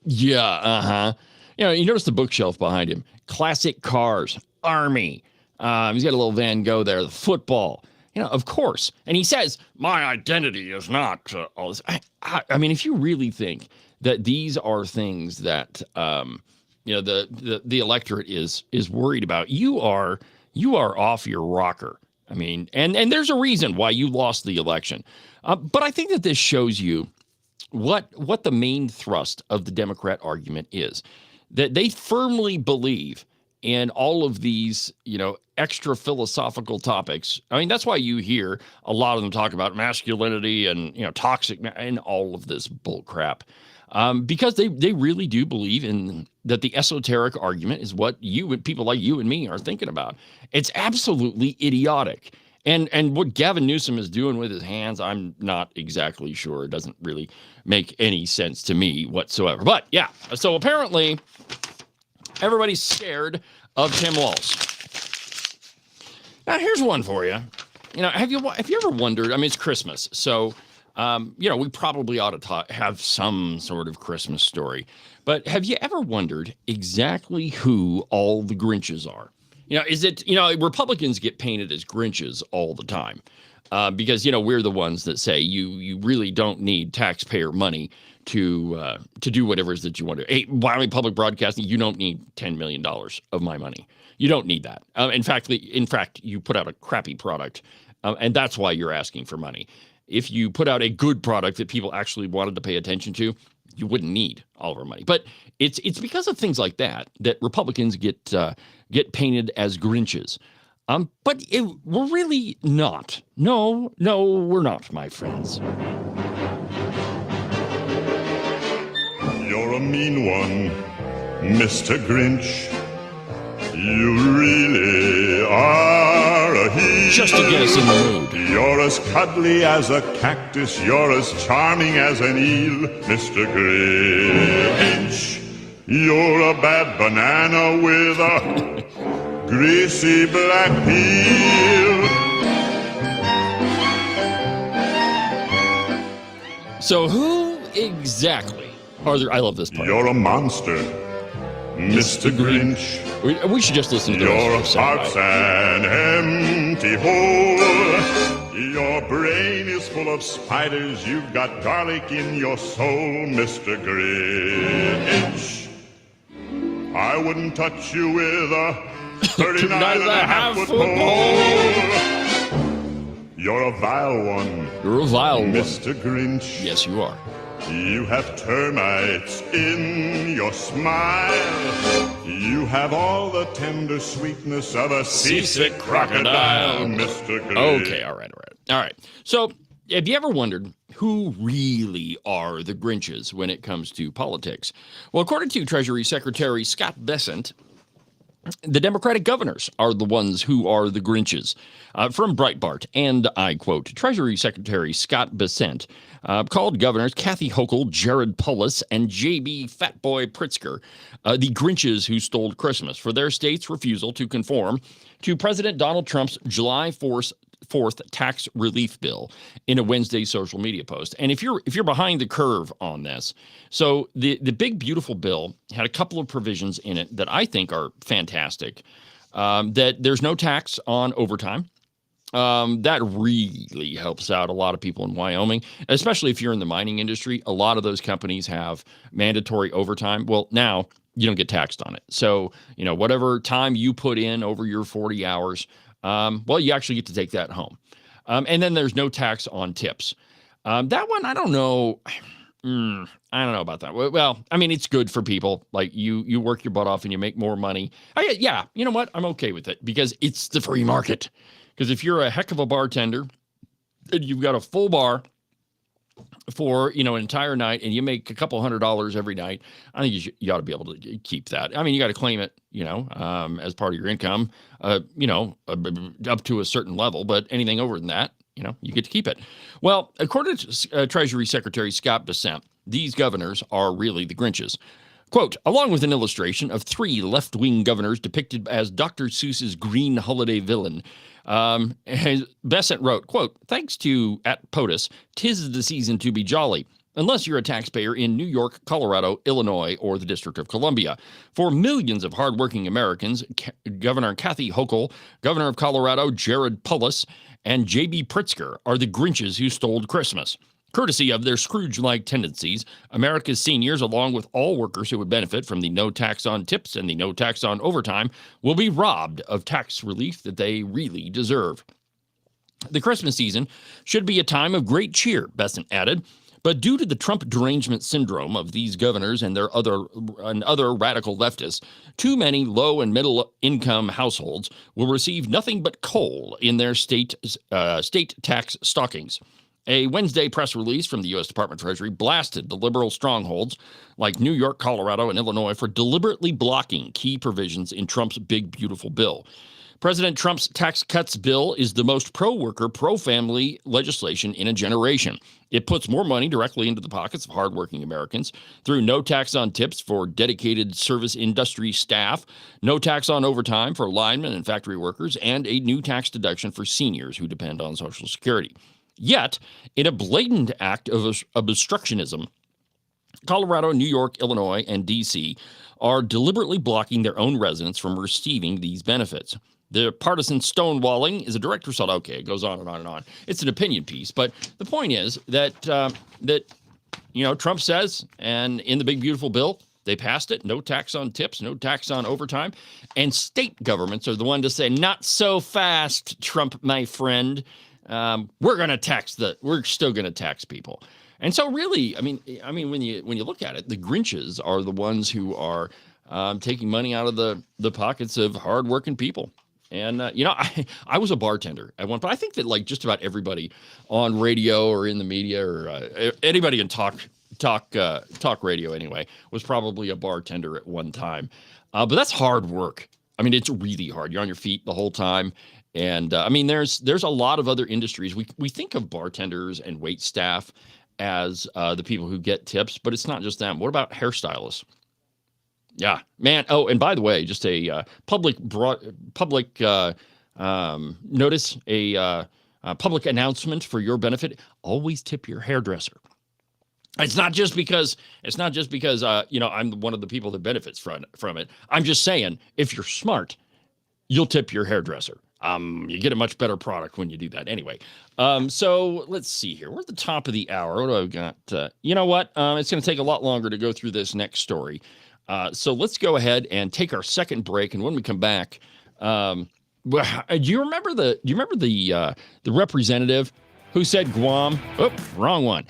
Yeah, uh-huh. You notice the bookshelf behind him. Classic cars, Army. He's got a little Van Gogh there, the football. Of course. And he says, my identity is not all this. I mean, if you really think that these are things that, the electorate is worried about, you are off your rocker. I mean, and there's a reason why you lost the election. But I think that this shows you what the main thrust of the Democrat argument is, that they firmly believe in all of these, extra philosophical topics. I mean, that's why you hear a lot of them talk about masculinity and, toxic and all of this bull crap. Because they really do believe in that the esoteric argument is what people like you and me are thinking about. It's absolutely idiotic. And what Gavin Newsom is doing with his hands, I'm not exactly sure. It doesn't really make any sense to me whatsoever. But yeah, so apparently everybody's scared of Tim Walz. Now here's one for you. Have you ever wondered? I mean, it's Christmas, so we probably ought to have some sort of Christmas story. But have you ever wondered exactly who all the Grinches are? Is it, Republicans get painted as Grinches all the time because, we're the ones that say you really don't need taxpayer money to do whatever it is that you want to. Hey, Wyoming Public Broadcasting, you don't need $10 million of my money. You don't need that. In fact, you put out a crappy product, and that's why you're asking for money. If you put out a good product that people actually wanted to pay attention to, you wouldn't need all of our money. But it's because of things like that Republicans get painted as Grinches. But we're really not. No, we're not, my friends. You're a mean one, Mr. Grinch. You really are a heel. Just to get us in the mood. You're as cuddly as a cactus. You're as charming as an eel, Mr. Grinch. You're a bad banana with a greasy black peel. So who exactly are there? I love this part. You're a monster, Mr. Grinch. We should just listen to the Your rest of the heart's an empty hole. Your brain is full of spiders. You've got garlic in your soul, Mr. Grinch. I wouldn't touch you with a 39.5-foot pole. You're a vile one. You're a vile one, Mr. Grinch. Yes, you are. You have termites in your smile. You have all the tender sweetness of a seasick crocodile, Mr. Grinch. Okay, all right. So, have you ever wondered who really are the Grinches when it comes to politics? Well, according to Treasury Secretary Scott Bessent, the Democratic governors are the ones who are the Grinches. From Breitbart, and I quote, Treasury Secretary Scott Bessent called governors Kathy Hochul, Jared Polis, and J.B. Fatboy Pritzker the Grinches who stole Christmas for their state's refusal to conform to President Donald Trump's July 4th tax relief bill in a Wednesday social media post. And if you're behind the curve on this, so the big beautiful bill had a couple of provisions in it that I think are fantastic. That there's no tax on overtime. That really helps out a lot of people in Wyoming, especially if you're in the mining industry. A lot of those companies have mandatory overtime. Well, now you don't get taxed on it. So, whatever time you put in over your 40 hours, well, you actually get to take that home. And then there's no tax on tips. That one, I don't know. I don't know about that. Well, I mean, it's good for people. Like you work your butt off and you make more money. Yeah, you know what? I'm okay with it because it's the free market. Because if you're a heck of a bartender and you've got a full bar for, an entire night and you make a couple $100 every night, I think you ought to be able to keep that. I mean, you got to claim it, as part of your income, up to a certain level, but anything over than that, you get to keep it. Well, according to Treasury Secretary Scott Bessent, these governors are really the Grinches. Quote, along with an illustration of 3 left-wing governors depicted as Dr. Seuss's green holiday villain, Bessent wrote, quote, thanks to at POTUS, 'tis the season to be jolly, unless you're a taxpayer in New York, Colorado, Illinois, or the District of Columbia. For millions of hardworking Americans, Governor Kathy Hochul, Governor of Colorado, Jared Polis, and J.B. Pritzker are the Grinches who stole Christmas. Courtesy of their Scrooge-like tendencies, America's seniors, along with all workers who would benefit from the no tax on tips and the no tax on overtime, will be robbed of tax relief that they really deserve. The Christmas season should be a time of great cheer, Bessent added, but due to the Trump derangement syndrome of these governors and their other radical leftists, too many low and middle income households will receive nothing but coal in their state tax stockings. A Wednesday press release from the U.S. Department of Treasury blasted the liberal strongholds like New York, Colorado, and Illinois for deliberately blocking key provisions in Trump's big, beautiful bill. President Trump's tax cuts bill is the most pro-worker, pro-family legislation in a generation. It puts more money directly into the pockets of hardworking Americans through no tax on tips for dedicated service industry staff, no tax on overtime for linemen and factory workers, and a new tax deduction for seniors who depend on Social Security. Yet, in a blatant act of obstructionism, Colorado, New York, Illinois, and D.C. are deliberately blocking their own residents from receiving these benefits. The partisan stonewalling is a direct result. Okay, it goes on and on and on. It's an opinion piece, but the point is that Trump says, and in the big beautiful bill, they passed it. No tax on tips, no tax on overtime, and state governments are the one to say, "Not so fast, Trump, my friend. We're still going to tax people." And so, really, I mean, when you look at it, the Grinches are the ones who are taking money out of the pockets of hardworking people. And, I was a bartender at one point. I think that like just about everybody on radio or in the media or anybody in talk radio anyway was probably a bartender at one time. But that's hard work. I mean, it's really hard. You're on your feet the whole time. And there's a lot of other industries. We think of bartenders and wait staff as the people who get tips, but it's not just them. What about hairstylists? Yeah, man. Oh, and by the way, just a public notice, a public announcement for your benefit. Always tip your hairdresser. It's not just because I'm one of the people that benefits from it. I'm just saying, if you're smart, you'll tip your hairdresser. You get a much better product when you do that. Anyway, so let's see here. We're at the top of the hour. What do I got? You know what? It's going to take a lot longer to go through this next story. So let's go ahead and take our second break. And when we come back, do you remember the representative who said Guam? Oh, wrong one.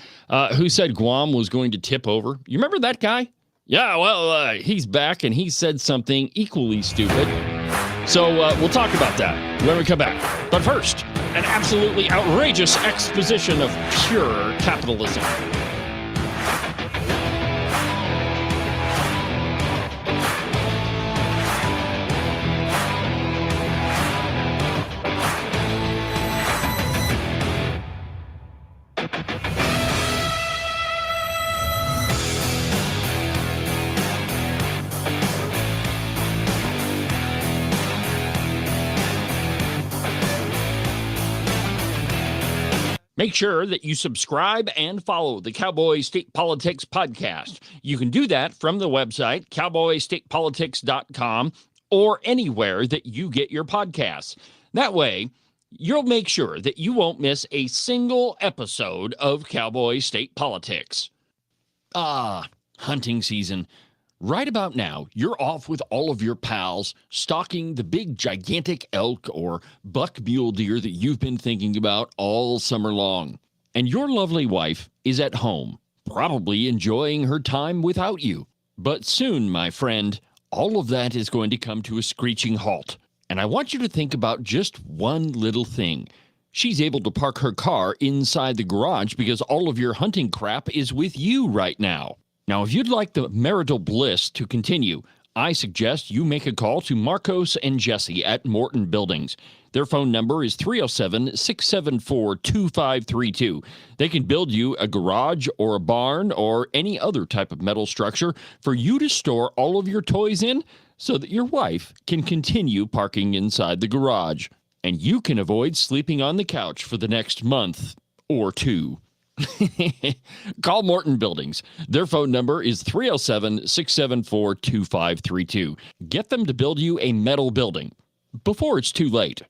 Who said Guam was going to tip over? You remember that guy? Yeah, well, he's back and he said something equally stupid. So we'll talk about that when we come back. But first, an absolutely outrageous exposition of pure capitalism. Make sure that you subscribe and follow the Cowboy State Politics podcast. You can do that from the website, cowboystatepolitics.com, or anywhere that you get your podcasts. That way, you'll make sure that you won't miss a single episode of Cowboy State Politics. Hunting season. Right about now, you're off with all of your pals, stalking the big gigantic elk or buck mule deer that you've been thinking about all summer long. And your lovely wife is at home, probably enjoying her time without you. But soon, my friend, all of that is going to come to a screeching halt. And I want you to think about just one little thing. She's able to park her car inside the garage because all of your hunting crap is with you right now. Now, if you'd like the marital bliss to continue, I suggest you make a call to Marcos and Jesse at Morton Buildings. Their phone number is 307-674-2532. They can build you a garage or a barn or any other type of metal structure for you to store all of your toys in so that your wife can continue parking inside the garage. And you can avoid sleeping on the couch for the next month or two. Call Morton Buildings. Their phone number is 307-674-2532. Get them to build you a metal building before it's too late.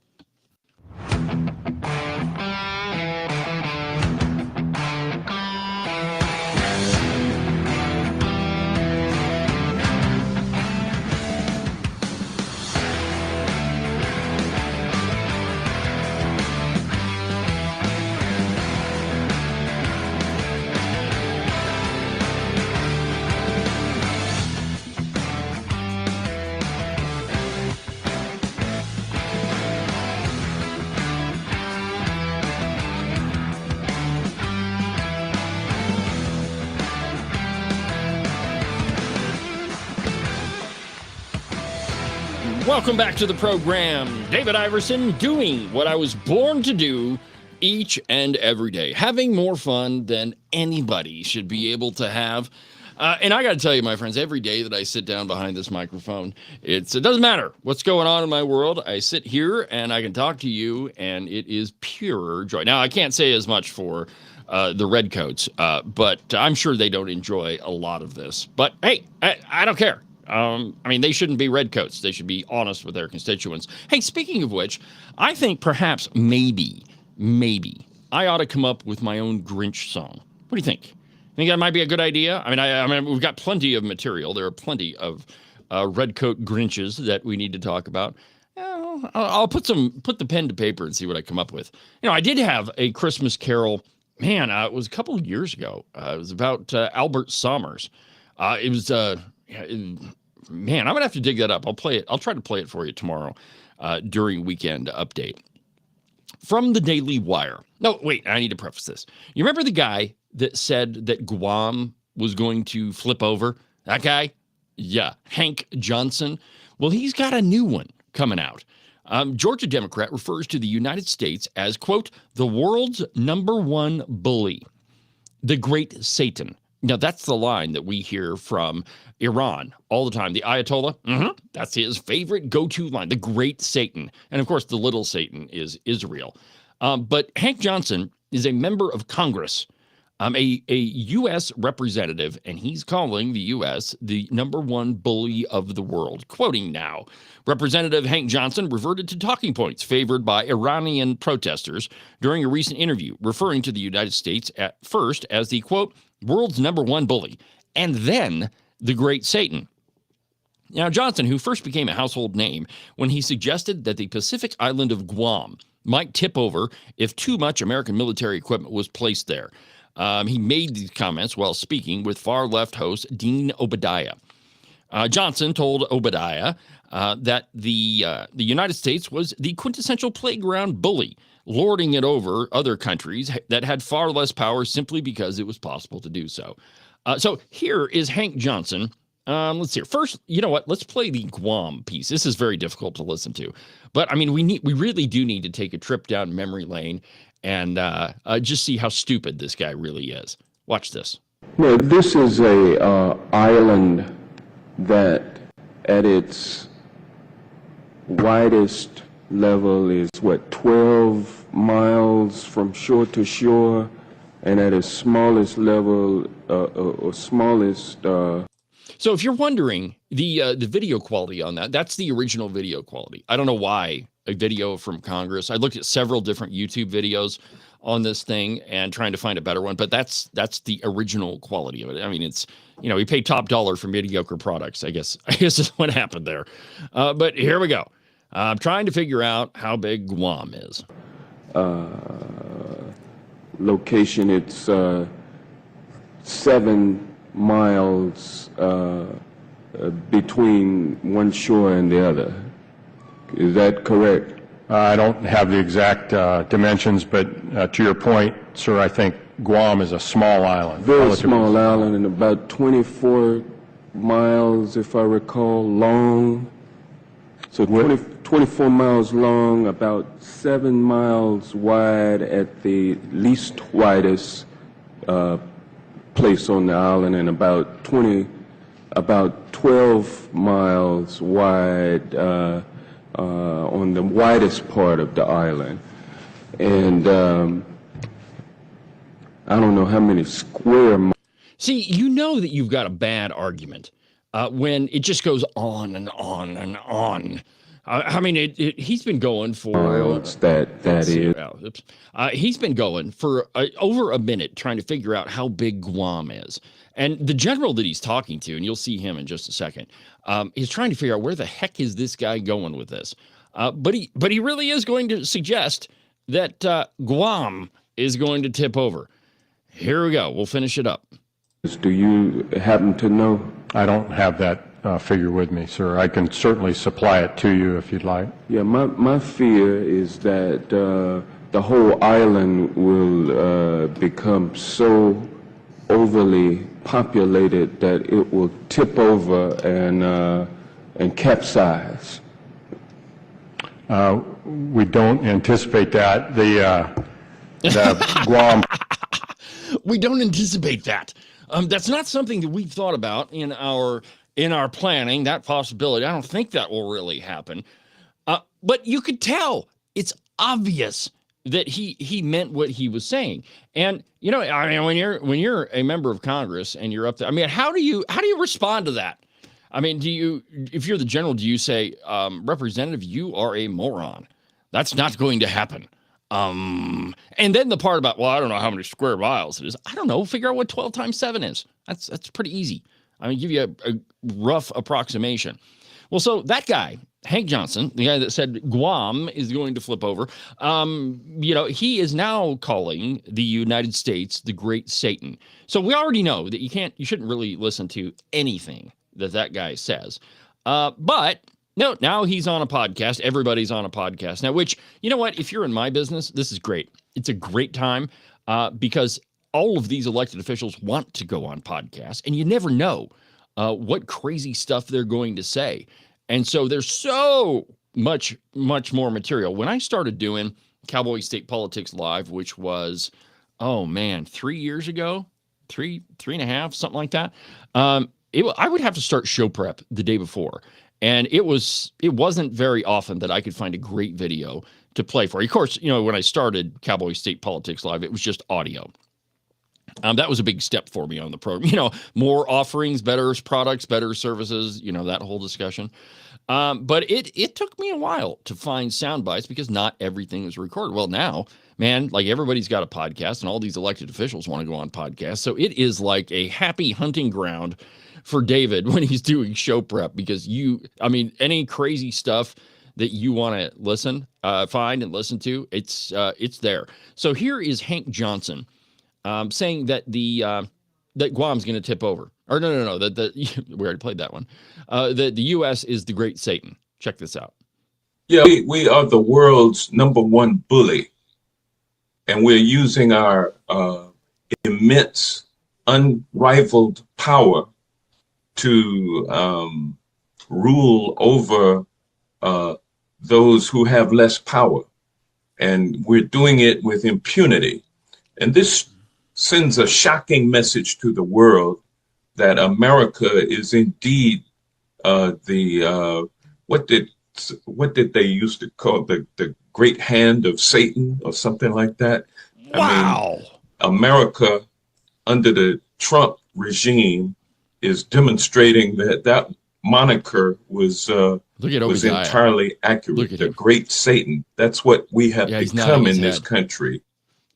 Welcome back to the program. David Iverson, doing what I was born to do each and every day. Having more fun than anybody should be able to have. And I got to tell you, my friends, every day that I sit down behind this microphone, it doesn't matter what's going on in my world. I sit here and I can talk to you, and it is pure joy. Now, I can't say as much for the Redcoats, but I'm sure they don't enjoy a lot of this. But hey, I don't care. They shouldn't be redcoats. They should be honest with their constituents. Hey, speaking of which, I think perhaps maybe I ought to come up with my own Grinch song. What do you think? Think that might be a good idea? I mean, we've got plenty of material. There are plenty of redcoat Grinches that we need to talk about. I'll put the pen to paper and see what I come up with. I did have a Christmas Carol. Man, it was a couple of years ago. It was about Albert Sommers. Man, I'm gonna have to dig that up. I'll play it. I'll try to play it for you tomorrow. during Weekend Update. From the Daily Wire. No, wait, I need to preface this. You remember the guy that said that Guam was going to flip over? That guy? Yeah, Hank Johnson. Well, he's got a new one coming out. Georgia Democrat refers to the United States as, quote, the world's #1 bully, the Great Satan. Now, that's the line that we hear from Iran all the time. The Ayatollah, that's his favorite go-to line, the Great Satan. And, of course, the little Satan is Israel. But Hank Johnson is a member of Congress, a U.S. representative, and he's calling the U.S. the #1 bully of the world. Quoting now, Representative Hank Johnson reverted to talking points favored by Iranian protesters during a recent interview, referring to the United States at first as the, quote, world's #1 bully, and then the Great Satan. Now, Johnson, who first became a household name when he suggested that the Pacific island of Guam might tip over if too much American military equipment was placed there. He made these comments while speaking with far-left host Dean Obadiah. Johnson told Obadiah that the United States was the quintessential playground bully, lording it over other countries that had far less power simply because it was possible to do so. So here is Hank Johnson. Let's see. First, you know what? Let's play the Guam piece. This is very difficult to listen to, but I mean, we really do need to take a trip down memory lane and just see how stupid this guy really is. Watch this. No, this is a island that at its widest level is 12 miles from shore to shore, and at its smallest level or smallest So if you're wondering, the video quality on that's the original video quality. I don't know why a video from Congress. I looked at several different YouTube videos on this thing and trying to find a better one, but that's the original quality of it. I mean, it's, we paid top dollar for mediocre products. I guess is what happened there. But here we go. I'm trying to figure out how big Guam is. Location, it's 7 miles between one shore and the other. Is that correct? I don't have the exact dimensions, but to your point, sir, I think Guam is a small island. Very small island, and about 24 miles, if I recall, long. So 24 miles long, about 7 miles wide at the least widest place on the island, and about 12 miles wide on the widest part of the island. And I don't know how many square miles. See, you know that you've got a bad argument when it just goes on and on and on. I mean, he's been going for he's been going for over a minute trying to figure out how big Guam is. And the general that he's talking to, and you'll see him in just a second, is trying to figure out where the heck is this guy going with this. But he really is going to suggest that Guam is going to tip over. Here we go. We'll finish it up. Do you happen to know? I don't have that figure with me, sir. I can certainly supply it to you if you'd like. Yeah, my fear is that the whole island will become so overly populated that it will tip over and capsize. We don't anticipate that. The Guam. We don't anticipate that. That's not something that we've thought about in our planning, that possibility. I don't think that will really happen. But you could tell, it's obvious that he meant what he was saying. And I mean, when you're a member of Congress and you're up there, I mean, how do you respond to that? I mean, if you're the general, do you say, Representative, you are a moron? That's not going to happen. And then the part about, well, I don't know how many square miles it is. I don't know. Figure out what 12 times 7 is. That's pretty easy. I mean, give you a rough approximation. Well, so that guy, Hank Johnson, the guy that said Guam is going to flip over, he is now calling the United States the Great Satan. So we already know that you shouldn't really listen to anything that guy says. But No, now he's on a podcast. Everybody's on a podcast now, which, you know what? If you're in my business, this is great. It's a great time because all of these elected officials want to go on podcasts, and you never know what crazy stuff they're going to say. And so there's so much more material. When I started doing Cowboy State Politics Live, which was, 3 years ago, three and a half, something like that, I would have to start show prep the day before. And it wasn't very often that I could find a great video to play for. Of course, when I started Cowboy State Politics Live, it was just audio. That was a big step for me on the program. More offerings, better products, better services, that whole discussion. But it took me a while to find sound bites because not everything was recorded. Well, now, man, like everybody's got a podcast and all these elected officials want to go on podcasts. So it is like a happy hunting ground for David when he's doing show prep because any crazy stuff that you want to find and listen to, it's there. So here is Hank Johnson saying that that Guam's going to tip over. Or no, that we already played that one. The U.S. is the great Satan. Check this out. Yeah, we are the world's #1 bully, and we're using our immense, unrivaled power to rule over those who have less power. And we're doing it with impunity. And this sends a shocking message to the world that America is indeed what did they used to call the great hand of Satan or something like that? Wow. I mean, America under the Trump regime is demonstrating that moniker was entirely accurate. The great Satan. That's what we have become in this country.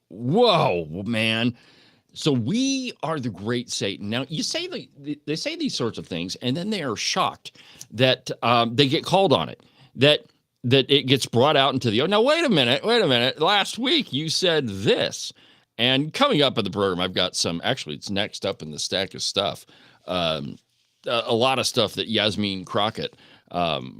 Whoa, man. So we are the great Satan. Now, you say they say these sorts of things, and then they are shocked that they get called on it, that it gets brought out into the, now, wait a minute. Last week you said this. And coming up in the program, I've got it's next up in the stack of stuff. A lot of stuff that Yasmin Crockett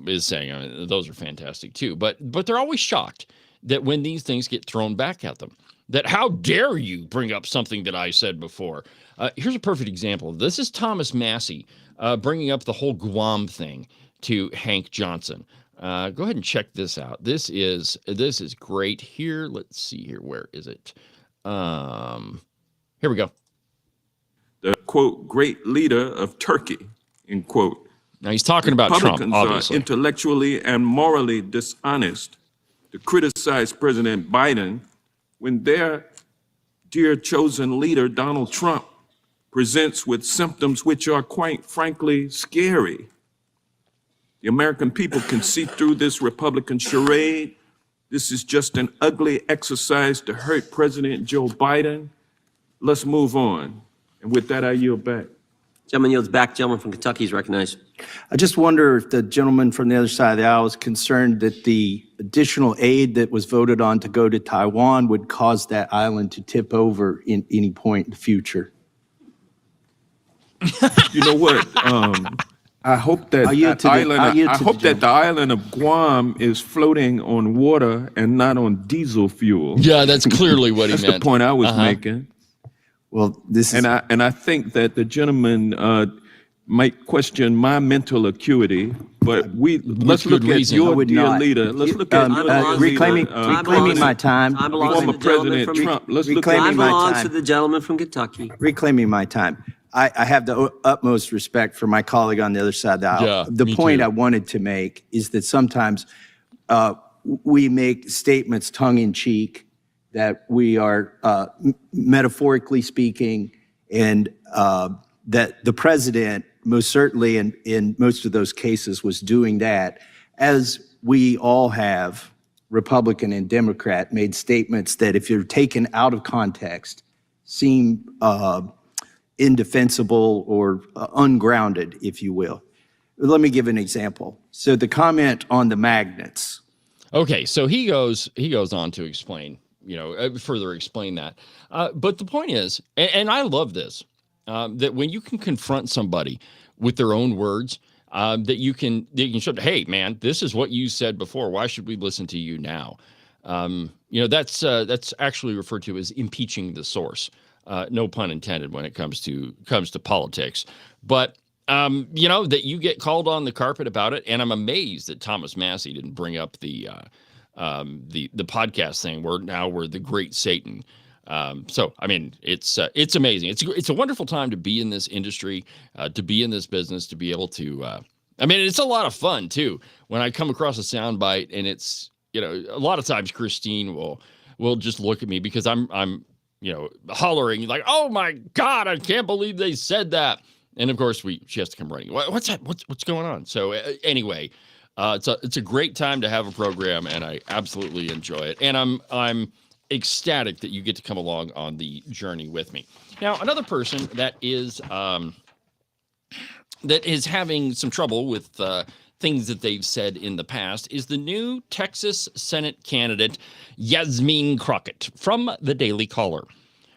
is saying. I mean, those are fantastic too. But they're always shocked that when these things get thrown back at them, that how dare you bring up something that I said before. Here's a perfect example. This is Thomas Massey bringing up the whole Guam thing to Hank Johnson. Go ahead and check this out. This is great here. Let's see here. Where is it? Here we go. The, quote, great leader of Turkey, end quote. Now he's talking about Trump, obviously. Are intellectually and morally dishonest to criticize President Biden when their dear chosen leader, Donald Trump, presents with symptoms which are quite frankly scary. The American people can see through this Republican charade. This is just an ugly exercise to hurt President Joe Biden. Let's move on. And with that, I yield back. Gentleman yields back. Gentleman from Kentucky is recognized. I just wonder if the gentleman from the other side of the aisle is concerned that the additional aid that was voted on to go to Taiwan would cause that island to tip over in any point in the future. You know what? I hope that the island of Guam is floating on water and not on diesel fuel. Yeah, that's clearly what he meant. That's the point I was making. Well, this is, and I think that the gentleman might question my mental acuity, but let's look at your dear leader. Let's look at your reclaiming my time. Former President Trump. Let's look at belongs to the gentleman from Kentucky. Reclaiming my time. I have the utmost respect for my colleague on the other side of the aisle. Yeah, the point I wanted to make is that sometimes we make statements tongue in cheek that we are metaphorically speaking, and that the president most certainly in most of those cases was doing that, as we all have, Republican and Democrat, made statements that if you're taken out of context seem indefensible or ungrounded, if you will. Let me give an example. So the comment on the magnets. Okay, so he goes on to explain, further explain that. But the point is, and I love this, that when you can confront somebody with their own words, that you can show, hey, man, this is what you said before. Why should we listen to you now? That's actually referred to as impeaching the source. No pun intended when it comes to politics. But that you get called on the carpet about it, and I'm amazed that Thomas Massey didn't bring up the podcast thing where now we're the great Satan. So I mean, it's amazing. It's a wonderful time to be in this industry, to be in this business, to be able to. It's a lot of fun too when I come across a soundbite, and it's a lot of times Christine will just look at me because I'm hollering like, oh my God, I can't believe they said that. And of course she has to come running. What's that? What's going on? So anyway, it's a great time to have a program, and I absolutely enjoy it. And I'm ecstatic that you get to come along on the journey with me. Now, another person that is having some trouble with things that they've said in the past is the new Texas Senate candidate, Yasmin Crockett, from the Daily Caller.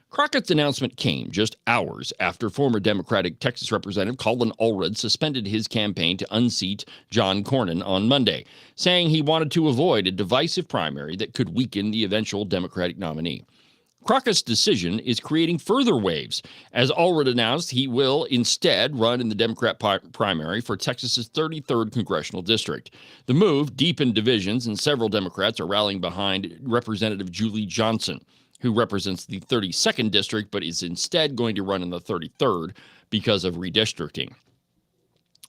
Crockett's announcement came just hours after former Democratic Texas Representative Colin Allred suspended his campaign to unseat John Cornyn on Monday, saying he wanted to avoid a divisive primary that could weaken the eventual Democratic nominee. Crockett's decision is creating further waves, as Allred announced he will instead run in the Democrat primary for Texas's 33rd congressional district. The move deepened divisions, and several Democrats are rallying behind Representative Julie Johnson, who represents the 32nd district but is instead going to run in the 33rd because of redistricting.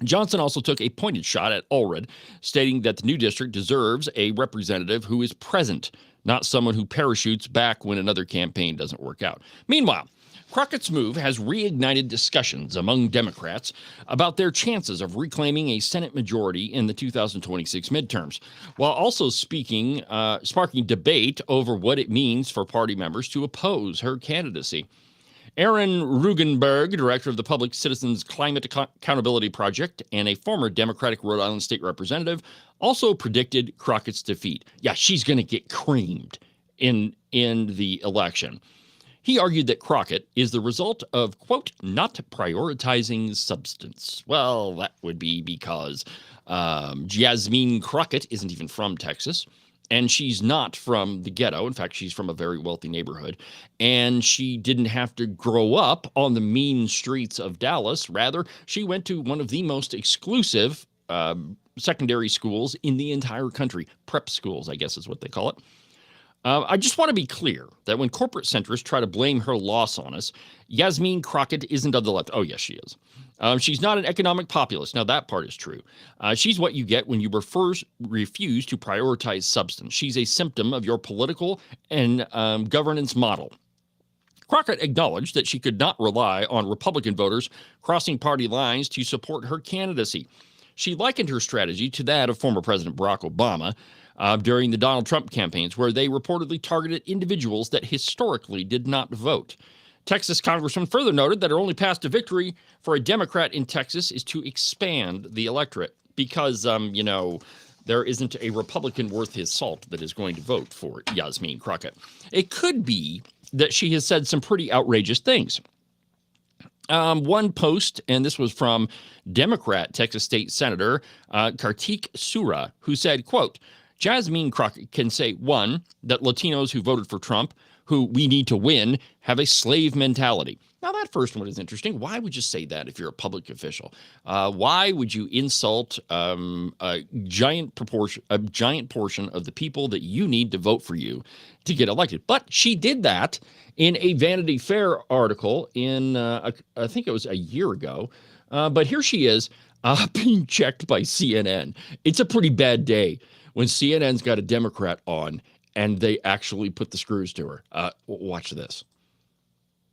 Johnson also took a pointed shot at Allred, stating that the new district deserves a representative who is present, not someone who parachutes back when another campaign doesn't work out. Meanwhile, Crockett's move has reignited discussions among Democrats about their chances of reclaiming a Senate majority in the 2026 midterms, while also sparking debate over what it means for party members to oppose her candidacy. Aaron Rugenberg, director of the Public Citizens Climate Accountability Project and a former Democratic Rhode Island state representative, also predicted Crockett's defeat. Yeah, she's going to get creamed in the election. He argued that Crockett is the result of, quote, not prioritizing substance. Well, that would be because Yasmin Crockett isn't even from Texas, and she's not from the ghetto. In fact, she's from a very wealthy neighborhood, and she didn't have to grow up on the mean streets of Dallas. Rather, she went to one of the most exclusive secondary schools in the entire country. Prep schools, I guess is what they call it. I just want to be clear that when corporate centrists try to blame her loss on us, Yasmin Crockett isn't of the left. Oh, yes, she is. She's not an economic populist. Now, that part is true. She's what you get when you refuse to prioritize substance. She's a symptom of your political and governance model. Crockett acknowledged that she could not rely on Republican voters crossing party lines to support her candidacy. She likened her strategy to that of former President Barack Obama during the Donald Trump campaigns, where they reportedly targeted individuals that historically did not vote. Texas Congressman further noted that her only path to victory for a Democrat in Texas is to expand the electorate because, there isn't a Republican worth his salt that is going to vote for Yasmin Crockett. It could be that she has said some pretty outrageous things. One post, and this was from Democrat Texas State Senator Kartik Sura, who said, quote, Yasmin Crockett can say, one, that Latinos who voted for Trump, who we need to win, have a slave mentality. Now, that first one is interesting. Why would you say that if you're a public official? Why would you insult a giant portion of the people that you need to vote for you to get elected? But she did that in a Vanity Fair article in, I think it was a year ago. But here she is being checked by CNN. It's a pretty bad day when CNN's got a Democrat on and they actually put the screws to her. Watch this.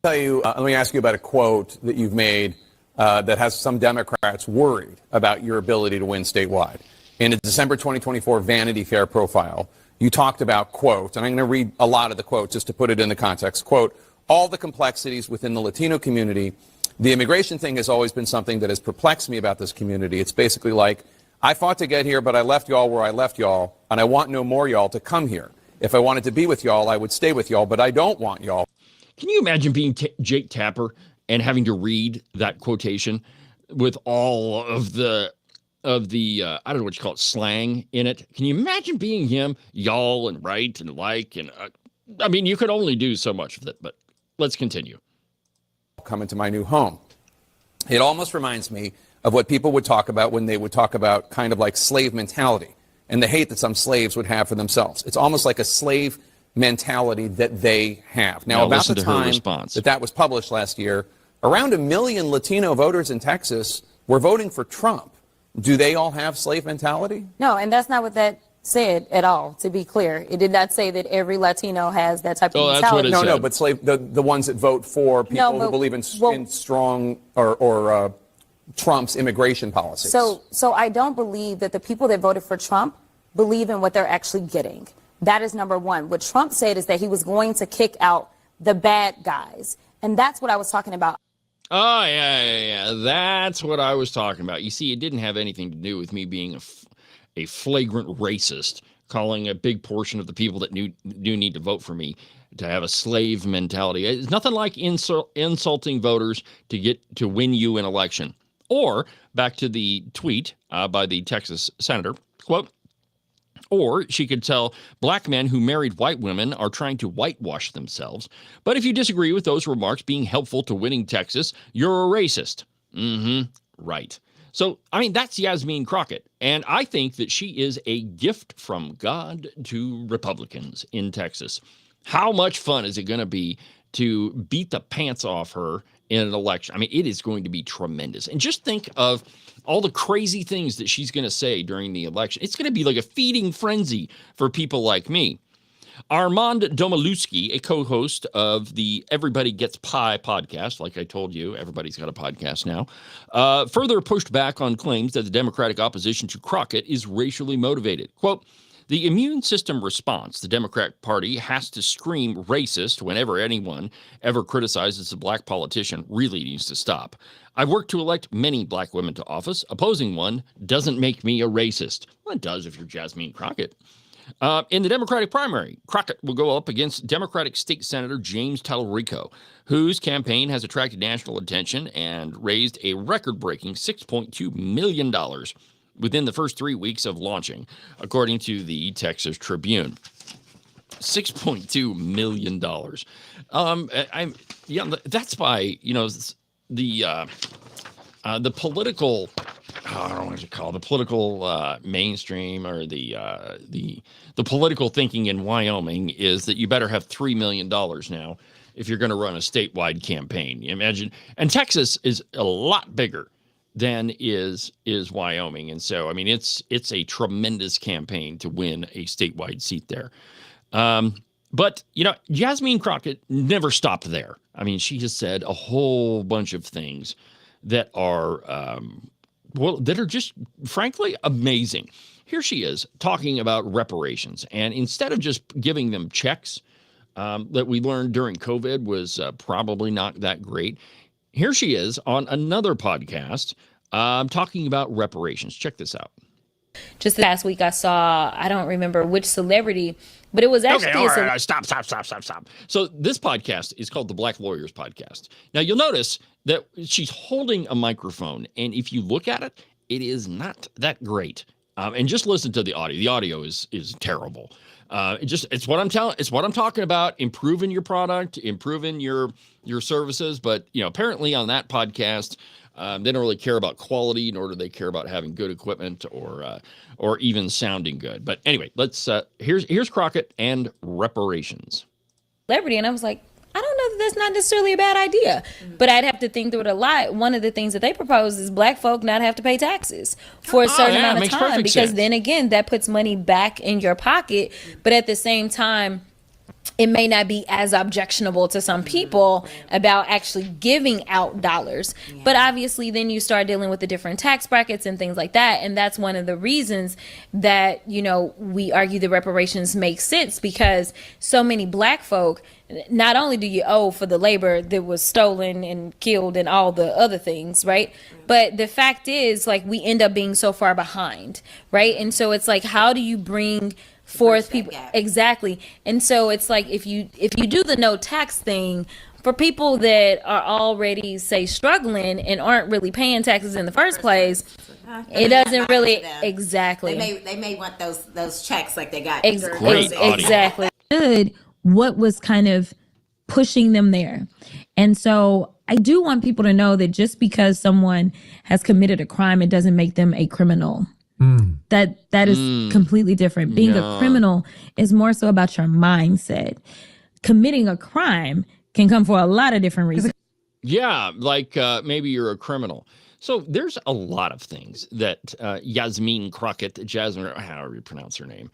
Let me ask you about a quote that you've made that has some Democrats worried about your ability to win statewide. In a December 2024 Vanity Fair profile, you talked about, quote, and I'm going to read a lot of the quote just to put it in the context, quote, all the complexities within the Latino community. The immigration thing has always been something that has perplexed me about this community. It's basically like, I fought to get here, but I left y'all where I left y'all, and I want no more y'all to come here. If I wanted to be with y'all, I would stay with y'all, but I don't want y'all. Can you imagine being Jake Tapper and having to read that quotation with all of the the I don't know what you call it, slang in it. Can you imagine being him? Y'all and right and like and I mean, you could only do so much of it. But let's continue. Come into my new home. It almost reminds me of what people would talk about when they would talk about kind of like slave mentality and the hate that some slaves would have for themselves. It's almost like a slave mentality that they have. Now about the time that was published last year, around 1 million Latino voters in Texas were voting for Trump. Do they all have slave mentality? No, and that's not what that said at all, to be clear. It did not say that every Latino has that type of mentality. No, but the ones that vote for people who believe in strong or Trump's immigration policies. So I don't believe that the people that voted for Trump believe in what they're actually getting. That is number one. What Trump said is that he was going to kick out the bad guys. And that's what I was talking about. Oh, yeah. That's what I was talking about. You see, it didn't have anything to do with me being a flagrant racist, calling a big portion of the people that do need to vote for me to have a slave mentality. It's nothing like insulting voters to win you an election. Or, back to the tweet by the Texas senator, quote, or she could tell black men who married white women are trying to whitewash themselves. But if you disagree with those remarks being helpful to winning Texas, you're a racist. Right. So, I mean, that's Yasmin Crockett. And I think that she is a gift from God to Republicans in Texas. How much fun is it going to be to beat the pants off her in an election? I mean, it is going to be tremendous. And just think of all the crazy things that she's going to say during the election. It's going to be like a feeding frenzy for people like me. Armand Domalewski, a co-host of the Everybody Gets Pie podcast, like I told you, everybody's got a podcast now, further pushed back on claims that the Democratic opposition to Crockett is racially motivated. Quote, the immune system response, the Democrat Party has to scream racist whenever anyone ever criticizes a black politician, really needs to stop. I've worked to elect many black women to office. Opposing one doesn't make me a racist. Well, it does if you're Yasmin Crockett. In the Democratic primary, Crockett will go up against Democratic State Senator James Tallarico, whose campaign has attracted national attention and raised a record-breaking $6.2 million within the first 3 weeks of launching, according to the Texas Tribune. $6.2 million. That's by, the political, I don't know what you call it, the political mainstream or the political thinking in Wyoming is that you better have $3 million now if you're going to run a statewide campaign. You imagine, and Texas is a lot bigger than is Wyoming, and so I mean it's a tremendous campaign to win a statewide seat there. But Yasmin Crockett never stopped there. I mean, she has said a whole bunch of things that are that are just frankly amazing. Here she is talking about reparations, and instead of just giving them checks that we learned during COVID was probably not that great, here she is on another podcast talking about reparations. Check this out. Just last week I saw, I don't remember which celebrity, but it was actually Stop. So this podcast is called the Black Lawyers Podcast. Now you'll notice that she's holding a microphone, and if you look at it, it is not that great. And just listen to the audio. The audio is terrible. It's what I'm talking about, improving your product, improving your services. But apparently on that podcast, they don't really care about quality, nor do they care about having good equipment or even sounding good. But anyway, let's here's Crockett and reparations. Celebrity, and I was like, I don't know that that's not necessarily a bad idea, but I'd have to think through it a lot. One of the things that they propose is black folk not have to pay taxes for a certain amount of time, because then again, that puts money back in your pocket. But at the same time, it may not be as objectionable to some people about actually giving out dollars. But obviously then you start dealing with the different tax brackets and things like that. And that's one of the reasons that, we argue the reparations make sense, because so many black folk, not only do you owe for the labor that was stolen and killed and all the other things, right? But the fact is, like, we end up being so far behind, right? And so it's like, how do you bring forth people? Exactly. And so it's like, if you do the no tax thing for people that are already, say, struggling and aren't really paying taxes in the first place, It doesn't really exactly. They may want those checks like they got. Exactly. What was kind of pushing them there. And so I do want people to know that just because someone has committed a crime, it doesn't make them a criminal. That is completely different. Being a criminal is more so about your mindset. Committing a crime can come for a lot of different reasons. Yeah, like maybe you're a criminal. So there's a lot of things that Yasmin Crockett, Jasmine, however you pronounce her name,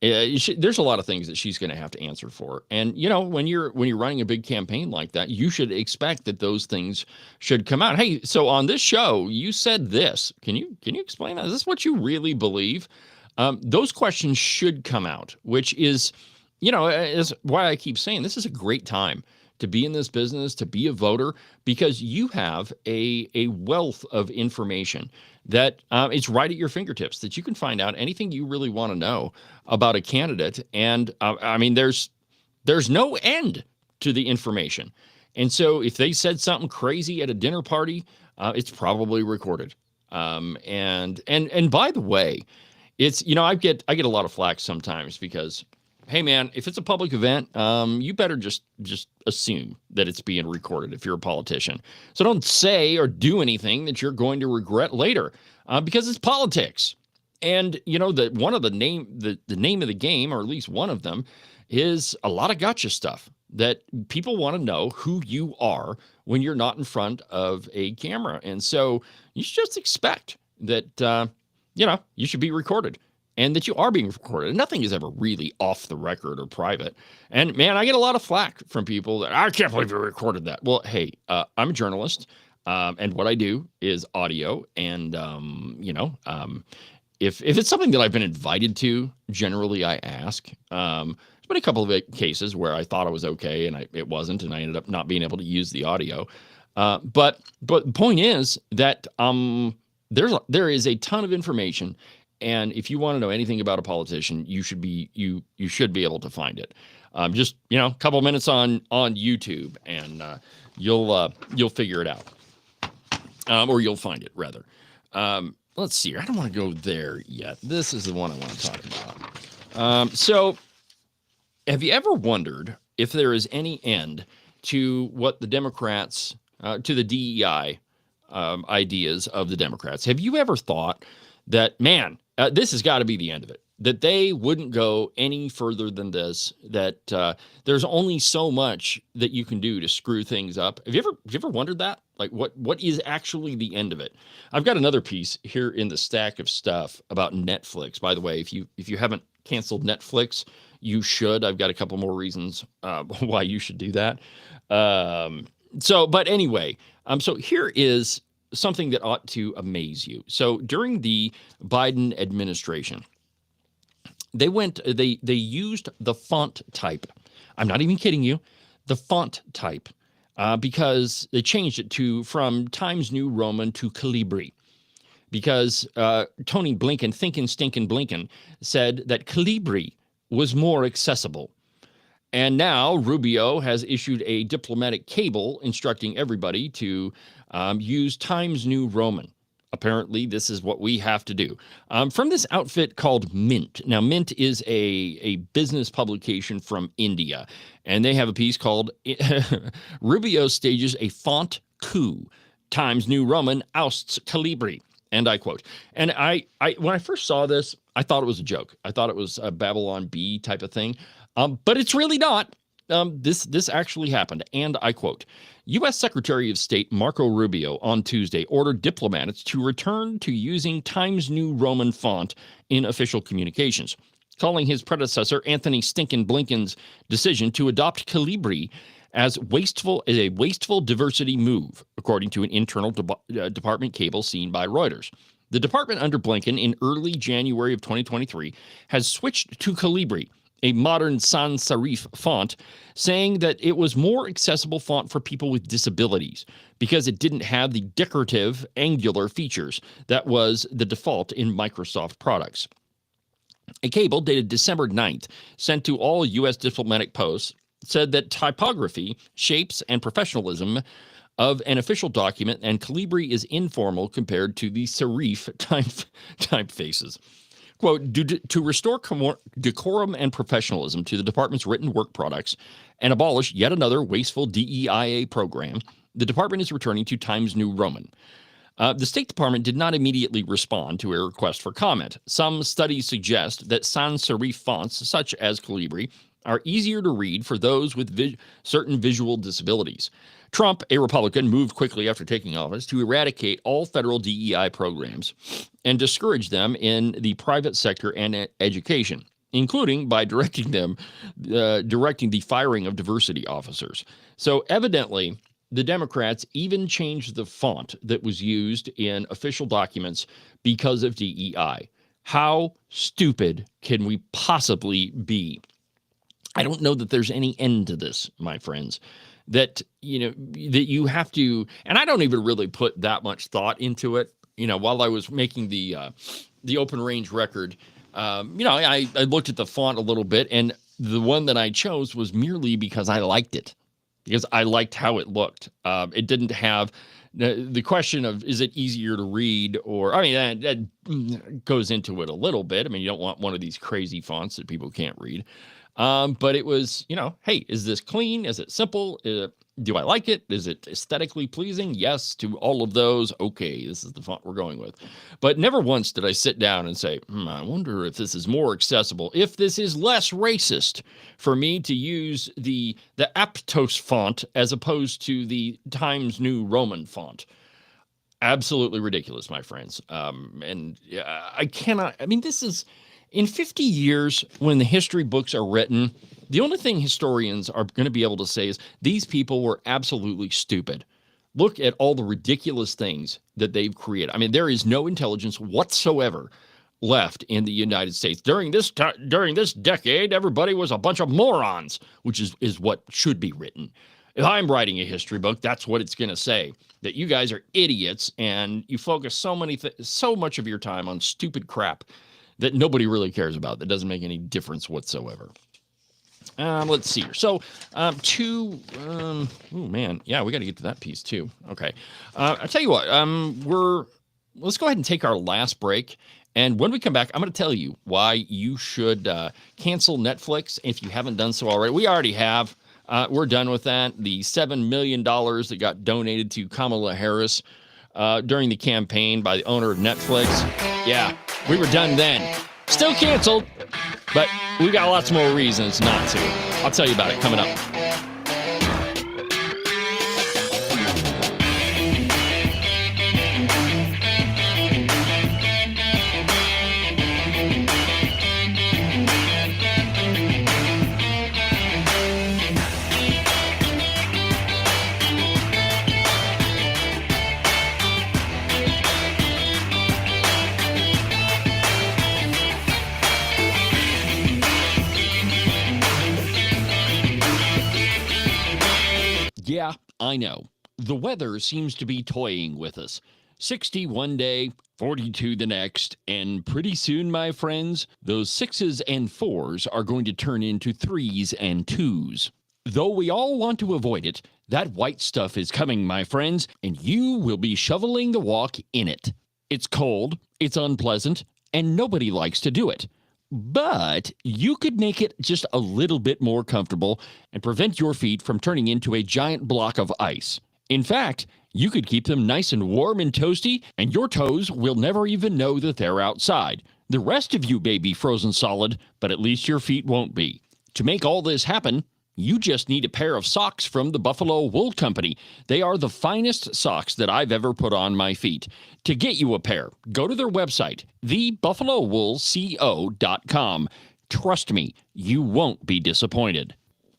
there's a lot of things that she's going to have to answer for. And you know, when you're running a big campaign like that, you should expect that those things should come out. Hey, so on this show, you said this. Can you explain that? Is this what you really believe? Those questions should come out, which is, you know, is why I keep saying this is a great time to be in this business, to be a voter, because you have a wealth of information that it's right at your fingertips, that you can find out anything you really want to know about a candidate. And I mean, there's no end to the information. And so if they said something crazy at a dinner party, it's probably recorded. And by the way, it's, you know, I get a lot of flack sometimes because, hey man, if it's a public event, you better just assume that it's being recorded if you're a politician. So don't say or do anything that you're going to regret later, because it's politics. And you know that one of the name of the game, or at least one of them, is a lot of gotcha stuff that people want to know who you are when you're not in front of a camera. And so you should just expect that you know, you should be recorded. And that you are being recorded. Nothing is ever really off the record or private. And man, I get a lot of flack from people that, I can't believe you recorded that. Well, hey, I'm a journalist, and what I do is audio. And you know, if it's something that I've been invited to, generally I ask. There's been a couple of cases where I thought it was okay and it wasn't, and I ended up not being able to use the audio. But the point is that there is a ton of information. And if you want to know anything about a politician, you should be able to find it. Just, you know, a couple minutes on YouTube, and you'll figure it out, or you'll find it rather. Let's see here. I don't want to go there yet. This is the one I want to talk about. So, have you ever wondered if there is any end to what the Democrats, to the DEI ideas of the Democrats? Have you ever thought that, man, this has got to be the end of it, that they wouldn't go any further than this, that there's only so much that you can do to screw things up? Have you ever wondered that? Like, what is actually the end of it? I've got another piece here in the stack of stuff about Netflix. By the way, if you haven't canceled Netflix, you should. I've got a couple more reasons why you should do that. But anyway, so here is something that ought to amaze you. So during the Biden administration, they used the font type. I'm not even kidding you. The font type, because they changed it from Times New Roman to Calibri, because Tony Blinken, thinking stinking Blinken, said that Calibri was more accessible. And now Rubio has issued a diplomatic cable instructing everybody to use Times New Roman. Apparently, this is what we have to do. From this outfit called Mint. Now, Mint is a business publication from India, and they have a piece called Rubio stages a font coup. Times New Roman ousts Calibri. And I quote. And I when I first saw this, I thought it was a joke. I thought it was a Babylon Bee type of thing. But it's really not. This actually happened. And I quote, U.S. Secretary of State Marco Rubio on Tuesday ordered diplomats to return to using Times New Roman font in official communications, calling his predecessor Anthony Stinkin' Blinken's decision to adopt Calibri as a wasteful diversity move, according to an internal department cable seen by Reuters. The department under Blinken in early January of 2023 has switched to Calibri, a modern sans serif font, saying that it was more accessible font for people with disabilities because it didn't have the decorative angular features that was the default in Microsoft products. A cable dated December 9th, sent to all U.S. diplomatic posts, said that typography, shapes, and professionalism of an official document, and Calibri is informal compared to the serif typefaces. Quote, to restore decorum and professionalism to the department's written work products and abolish yet another wasteful DEIA program, the department is returning to Times New Roman. The State Department did not immediately respond to a request for comment. Some studies suggest that sans serif fonts, such as Calibri, are easier to read for those with certain visual disabilities. Trump, a Republican, moved quickly after taking office to eradicate all federal DEI programs and discourage them in the private sector and education, including by directing the firing of diversity officers. So evidently, the Democrats even changed the font that was used in official documents because of DEI. How stupid can we possibly be? I don't know that there's any end to this, my friends. That, that you have to, and I don't even really put that much thought into it. While I was making the open range record, I looked at the font a little bit, and the one that I chose was merely because I liked it, because I liked how it looked. It didn't have the question of, is it easier to read? Or, that goes into it a little bit. You don't want one of these crazy fonts that people can't read. But it was, hey, is this clean? Is it simple? Do I like it? Is it aesthetically pleasing? Yes, to all of those. Okay, this is the font we're going with. But never once did I sit down and say, I wonder if this is more accessible, if this is less racist for me to use the Aptos font as opposed to the Times New Roman font. Absolutely ridiculous, my friends. I cannot, this is... In 50 years, when the history books are written, the only thing historians are going to be able to say is these people were absolutely stupid. Look at all the ridiculous things that they've created. There is no intelligence whatsoever left in the United States. During this decade, everybody was a bunch of morons, which is what should be written. If I'm writing a history book, that's what it's going to say, that you guys are idiots and you focus so much of your time on stupid crap that nobody really cares about, that doesn't make any difference whatsoever. Let's see here. So, oh man, yeah, we got to get to that piece too. Okay, I'll tell you what. Let's go ahead and take our last break, and when we come back, I'm going to tell you why you should cancel Netflix if you haven't done so already. We already have. We're done with that. The $7 million that got donated to Kamala Harris during the campaign by the owner of Netflix. Yeah, we were done then. Still canceled, but we got lots more reasons not to. I'll tell you about it coming up. Yeah, I know. The weather seems to be toying with us. 60 one day, 42 the next, and pretty soon, my friends, those 6s and 4s are going to turn into 3s and 2s. Though we all want to avoid it, that white stuff is coming, my friends, and you will be shoveling the walk in it. It's cold, it's unpleasant, and nobody likes to do it. But you could make it just a little bit more comfortable and prevent your feet from turning into a giant block of ice. In fact, you could keep them nice and warm and toasty, and your toes will never even know that they're outside. The rest of you may be frozen solid, but at least your feet won't be. To make all this happen, you just need a pair of socks from the Buffalo Wool Company. They are the finest socks that I've ever put on my feet. To get you a pair, go to their website, thebuffalowoolco.com. Trust me, you won't be disappointed.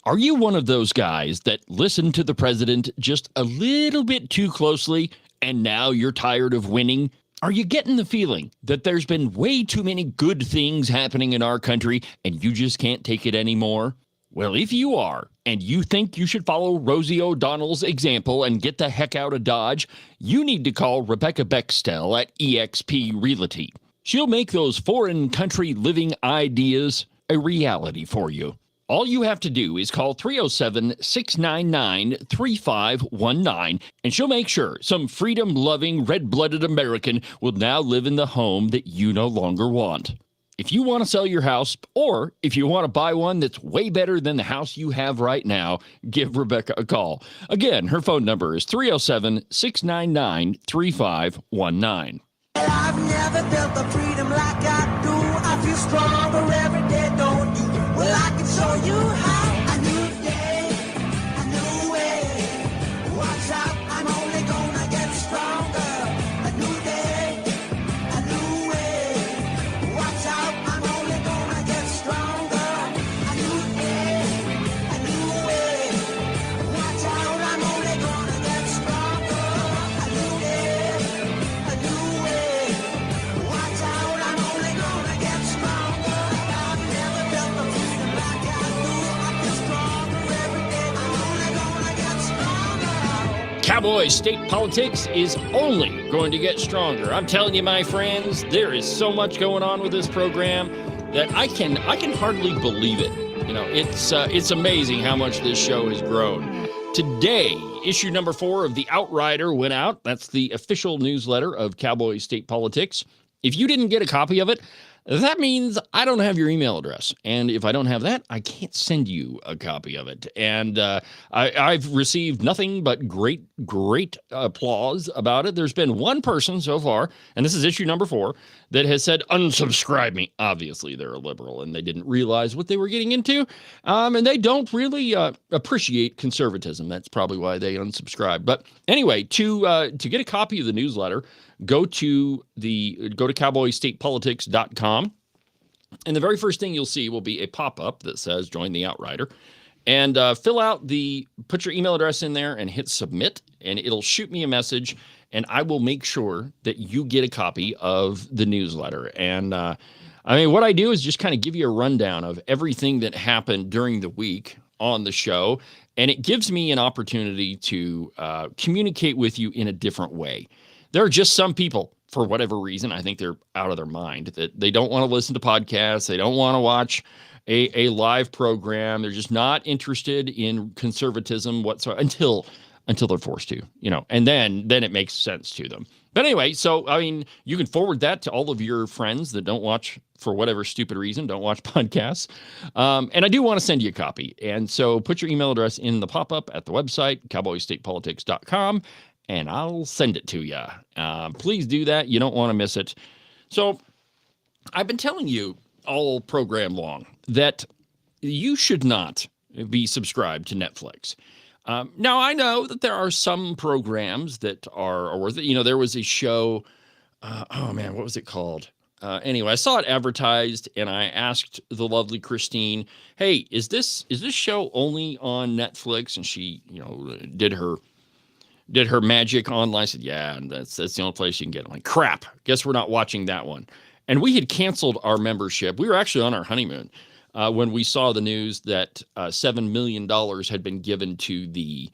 Are you one of those guys that listen to the president just a little bit too closely, and now you're tired of winning? Are you getting the feeling that there's been way too many good things happening in our country, and you just can't take it anymore? Well, if you are, and you think you should follow Rosie O'Donnell's example and get the heck out of Dodge, you need to call Rebecca Bextel at eXp Realty. She'll make those foreign country living ideas a reality for you. All you have to do is call 307-699-3519, and she'll make sure some freedom-loving, red-blooded American will now live in the home that you no longer want. If you want to sell your house, or if you want to buy one that's way better than the house you have right now, give Rebecca a call. Again, her phone number is 307-699-3519. I've never felt the freedom like I do. I feel stronger every day, don't you? Well, I can show you how. A new day, a new way. Watch out, I'm only gonna get stronger. A new day, a new way. Watch out, I'm only gonna get stronger. A new day, a new way. Watch out, I'm only gonna get stronger. A new day, a new way. Watch out, I'm only gonna get stronger. I've never felt the freedom like I do. I feel stronger every day. I'm only gonna get stronger. Cowboy state politics is only going to get stronger. I'm telling you, my friends, there is so much going on with this program that I can hardly believe it. You know, it's amazing how much this show has grown. Today, issue number 4 of The Outrider went out. That's the official newsletter of Cowboy State Politics. If you didn't get a copy of it, that means I don't have your email address. And if I don't have that, I can't send you a copy of it. And I've received nothing but great applause about it. There's been one person so far, and this is issue number 4, that has said, unsubscribe me. Obviously, they're a liberal, and they didn't realize what they were getting into. And they don't really appreciate conservatism. That's probably why they unsubscribe. But anyway, to get a copy of the newsletter, go to cowboystatepolitics.com, and the very first thing you'll see will be a pop-up that says join the Outrider, and put your email address in there and hit submit, and it'll shoot me a message, and I will make sure that you get a copy of the newsletter. And what I do is just kind of give you a rundown of everything that happened during the week on the show, and it gives me an opportunity to communicate with you in a different way. There are just some people, for whatever reason, I think they're out of their mind, that they don't want to listen to podcasts. They don't want to watch a live program. They're just not interested in conservatism whatsoever until they're forced to, and then it makes sense to them. But anyway, so, you can forward that to all of your friends that don't watch, for whatever stupid reason, don't watch podcasts. And I do want to send you a copy. And so put your email address in the pop-up at the website, cowboystatepolitics.com, and I'll send it to you. Please do that. You don't want to miss it. So I've been telling you all program long that you should not be subscribed to Netflix. Now, I know that there are some programs that are worth it. There was a show, what was it called? Anyway, I saw it advertised, and I asked the lovely Christine, hey, is this show only on Netflix? And she, did her magic online. I said, yeah, and that's the only place you can get it. I'm like, crap, guess we're not watching that one. And we had canceled our membership. We were actually on our honeymoon when we saw the news that $7 million had been given to the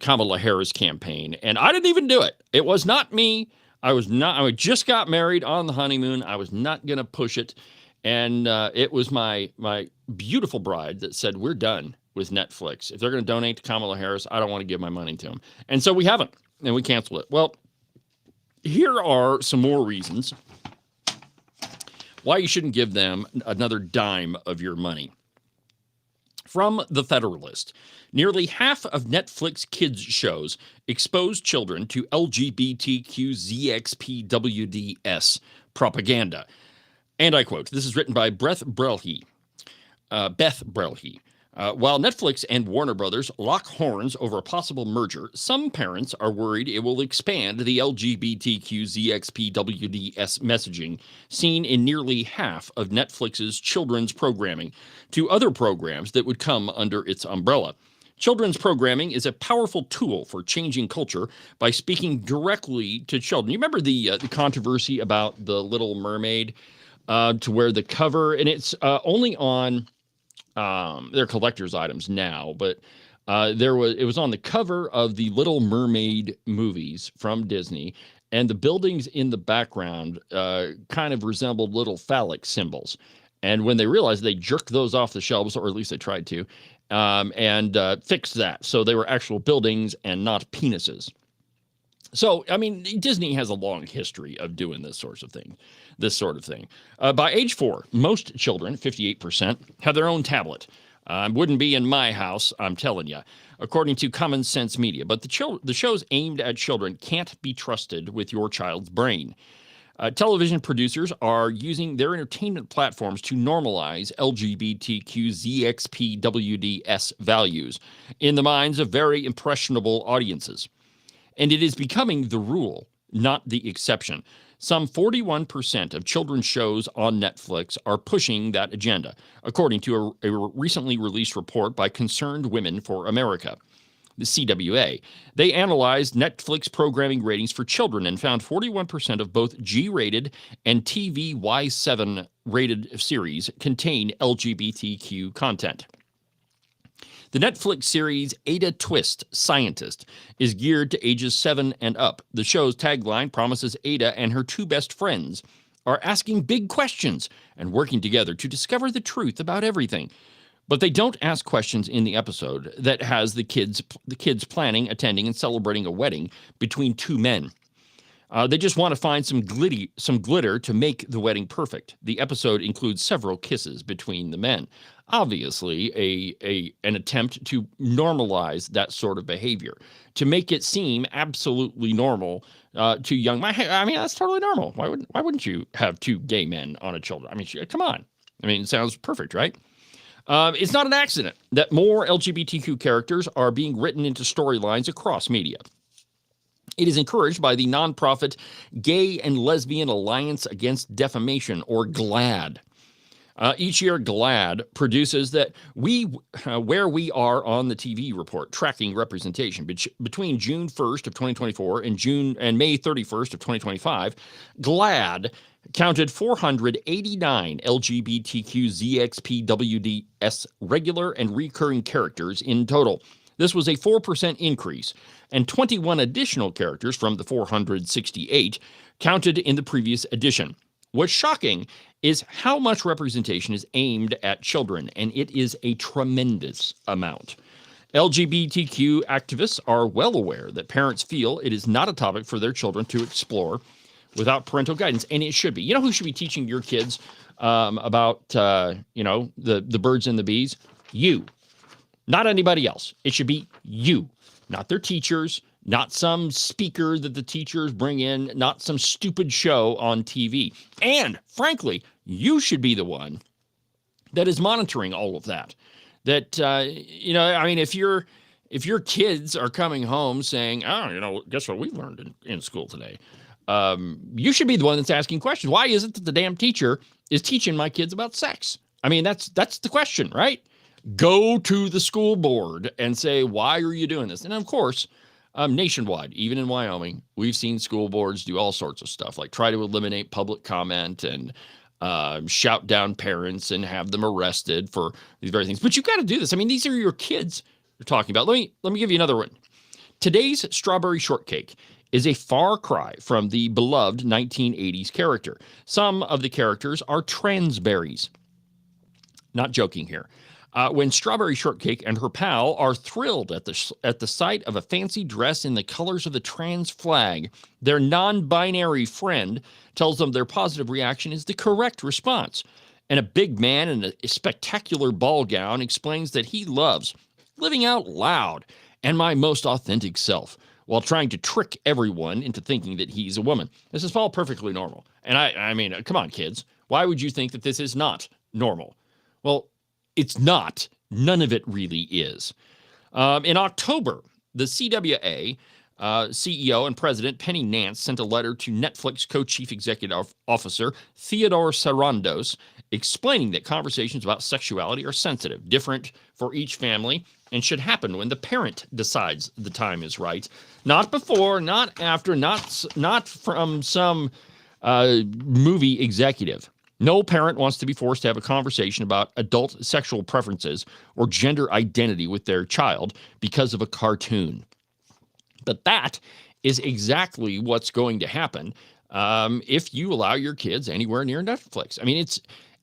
Kamala Harris campaign. And I didn't even do it. It was not me. I just got married on the honeymoon. I was not going to push it. And it was my beautiful bride that said, we're done with Netflix. If they're going to donate to Kamala Harris, I don't want to give my money to them. And so we haven't, and we canceled it. Well, here are some more reasons why you shouldn't give them another dime of your money. From The Federalist, nearly half of Netflix kids shows expose children to LGBTQZXPWDS propaganda. And I quote, this is written by Beth Brelhe. While Netflix and Warner Brothers lock horns over a possible merger, some parents are worried it will expand the LGBTQZXPWDS messaging seen in nearly half of Netflix's children's programming to other programs that would come under its umbrella. Children's programming is a powerful tool for changing culture by speaking directly to children. You remember the controversy about The Little Mermaid, to where the cover, and it's only on... they're collector's items now, but it was on the cover of the Little Mermaid movies from Disney, and the buildings in the background kind of resembled little phallic symbols. And when they realized, they jerked those off the shelves, or at least they tried to, and fixed that. So they were actual buildings and not penises. So, I mean, Disney has a long history of doing this sort of thing. By age 4, most children, 58%, have their own tablet. Wouldn't be in my house, I'm telling you, according to Common Sense Media. But the shows aimed at children can't be trusted with your child's brain. Television producers are using their entertainment platforms to normalize LGBTQ-ZXPWDS values in the minds of very impressionable audiences. And it is becoming the rule, not the exception. Some 41% of children's shows on Netflix are pushing that agenda, according to a recently released report by Concerned Women for America, the CWA. They analyzed Netflix programming ratings for children and found 41% of both G-rated and TVY7 rated series contain LGBTQ content. The Netflix series Ada Twist, Scientist, is geared to ages 7 and up. The show's tagline promises Ada and her 2 best friends are asking big questions and working together to discover the truth about everything. But they don't ask questions in the episode that has the kids planning, attending, and celebrating a wedding between 2 men. They just want to find some glitter to make the wedding perfect. The episode includes several kisses between the men. Obviously, an attempt to normalize that sort of behavior, to make it seem absolutely normal to young. I mean, that's totally normal. Why wouldn't you have 2 gay men on a children? I mean, come on. I mean, it sounds perfect, right? It's not an accident that more LGBTQ characters are being written into storylines across media. It is encouraged by the nonprofit Gay and Lesbian Alliance Against Defamation, or GLAAD. Each year, GLAAD produces where we are on the TV report, tracking representation. Between June 1st of 2024 and May 31st of 2025, GLAAD counted 489 LGBTQ-ZXPWDS regular and recurring characters in total. This was a 4% increase, and 21 additional characters from the 468 counted in the previous edition. What's shocking is how much representation is aimed at children, and it is a tremendous amount. LGBTQ activists are well aware that parents feel it is not a topic for their children to explore without parental guidance, and it should be. You know who should be teaching your kids about the birds and the bees? You. Not anybody else. It should be you, not their teachers, not some speaker that the teachers bring in, not some stupid show on TV. And frankly, you should be the one that is monitoring all of that. That, I mean, if your kids are coming home saying, oh, guess what we learned in school today? You should be the one that's asking questions. Why is it that the damn teacher is teaching my kids about sex? I mean, that's the question, right? Go to the school board and say, why are you doing this? And of course, nationwide, even in Wyoming, we've seen school boards do all sorts of stuff, like try to eliminate public comment and shout down parents and have them arrested for these very things. But you've got to do this. I mean, these are your kids you're talking about. Let me give you another one. Today's strawberry shortcake is a far cry from the beloved 1980s character. Some of the characters are transberries. Not joking here. When Strawberry Shortcake and her pal are thrilled at the sight of a fancy dress in the colors of the trans flag, their non-binary friend tells them their positive reaction is the correct response. And a big man in a spectacular ball gown explains that he loves living out loud and my most authentic self, while trying to trick everyone into thinking that he's a woman. This is all perfectly normal. And I mean, come on, kids. Why would you think that this is not normal? Well, it's not. None of it really is. In October, the CWA CEO and president Penny Nance sent a letter to Netflix co-chief executive officer Theodore Sarandos explaining that conversations about sexuality are sensitive, different for each family, and should happen when the parent decides the time is right. Not before, not after, not from some movie executive. No parent wants to be forced to have a conversation about adult sexual preferences or gender identity with their child because of a cartoon. But that is exactly what's going to happen if you allow your kids anywhere near Netflix. I mean,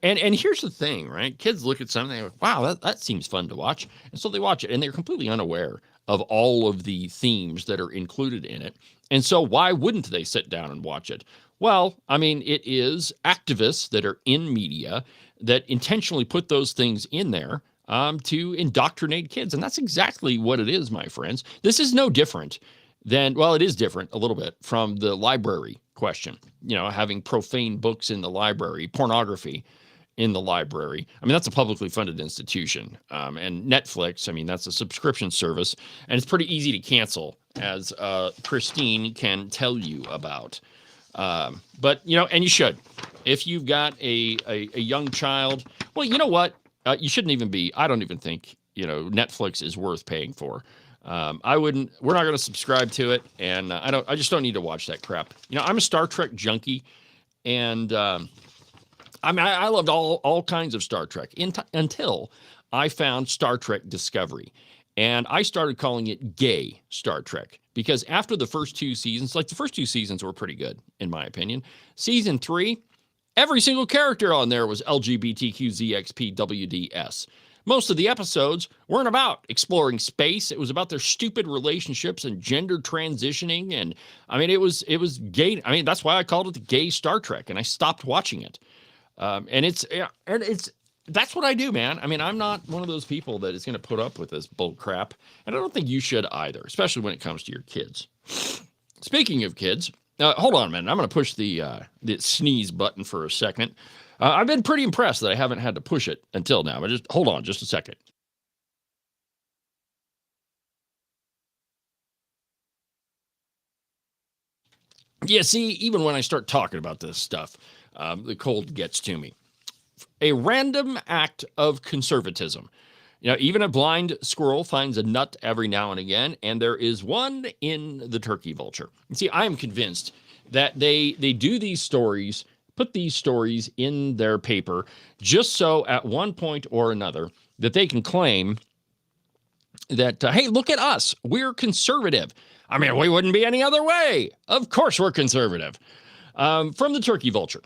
And here's the thing, right? Kids look at something, they go, wow, that seems fun to watch. And so they watch it, and they're completely unaware of all of the themes that are included in it. And so why wouldn't they sit down and watch it? Well, I mean, it is activists that are in media that intentionally put those things in there to indoctrinate kids. And that's exactly what it is, my friends. This is no different than, well, it is different a little bit from the library question, having profane books in the library, pornography in the library. I mean, that's a publicly funded institution. And Netflix, I mean, that's a subscription service, and it's pretty easy to cancel, as Christine can tell you about. But, and you should. If you've got a young child, well, you know what? You shouldn't even be, I don't even think, Netflix is worth paying for. We're not going to subscribe to it. And I just don't need to watch that crap. I'm a Star Trek junkie, and I loved all kinds of Star Trek until I found Star Trek Discovery. And I started calling it gay Star Trek, because after the first two seasons, the first two seasons were pretty good, in my opinion. Season 3, every single character on there was LGBTQZXPWDS. Most of the episodes weren't about exploring space. It was about their stupid relationships and gender transitioning. And I mean, it was gay. I mean, that's why I called it the gay Star Trek, and I stopped watching it. That's what I do, man. I mean, I'm not one of those people that is going to put up with this bull crap, and I don't think you should either, especially when it comes to your kids. Speaking of kids, hold on a minute. I'm going to push the sneeze button for a second. I've been pretty impressed that I haven't had to push it until now, but just hold on just a second. Yeah, see, even when I start talking about this stuff, the cold gets to me. A random act of conservatism. Even a blind squirrel finds a nut every now and again, and there is one in the turkey vulture. See, I am convinced that they do these stories, put these stories in their paper, just so at one point or another that they can claim that, hey, look at us, we're conservative. I mean, we wouldn't be any other way. Of course we're conservative. From the turkey vulture.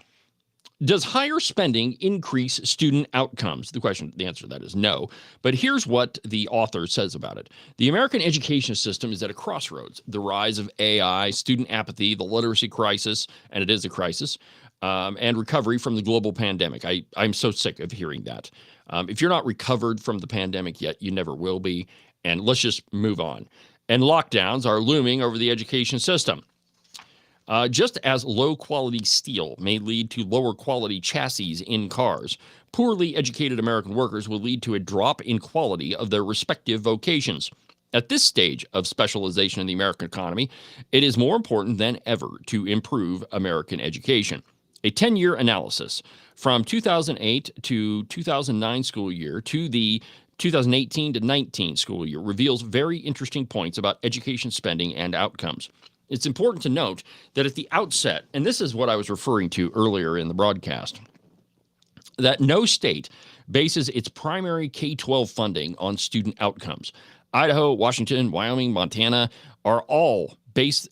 Does higher spending increase student outcomes? The answer to that is no. But here's what the author says about it. The American education system is at a crossroads. The rise of AI, student apathy, the literacy crisis, and it is a crisis, and recovery from the global pandemic. I'm so sick of hearing that. If you're not recovered from the pandemic yet, you never will be. And let's just move on. And lockdowns are looming over the education system. Just as low-quality steel may lead to lower-quality chassis in cars, poorly educated American workers will lead to a drop in quality of their respective vocations. At this stage of specialization in the American economy, it is more important than ever to improve American education. A 10-year analysis from 2008 to 2009 school year to the 2018 to 19 school year reveals very interesting points about education spending and outcomes. It's important to note that at the outset, and this is what I was referring to earlier in the broadcast, that no state bases its primary K-12 funding on student outcomes. Idaho, Washington, Wyoming, Montana are all base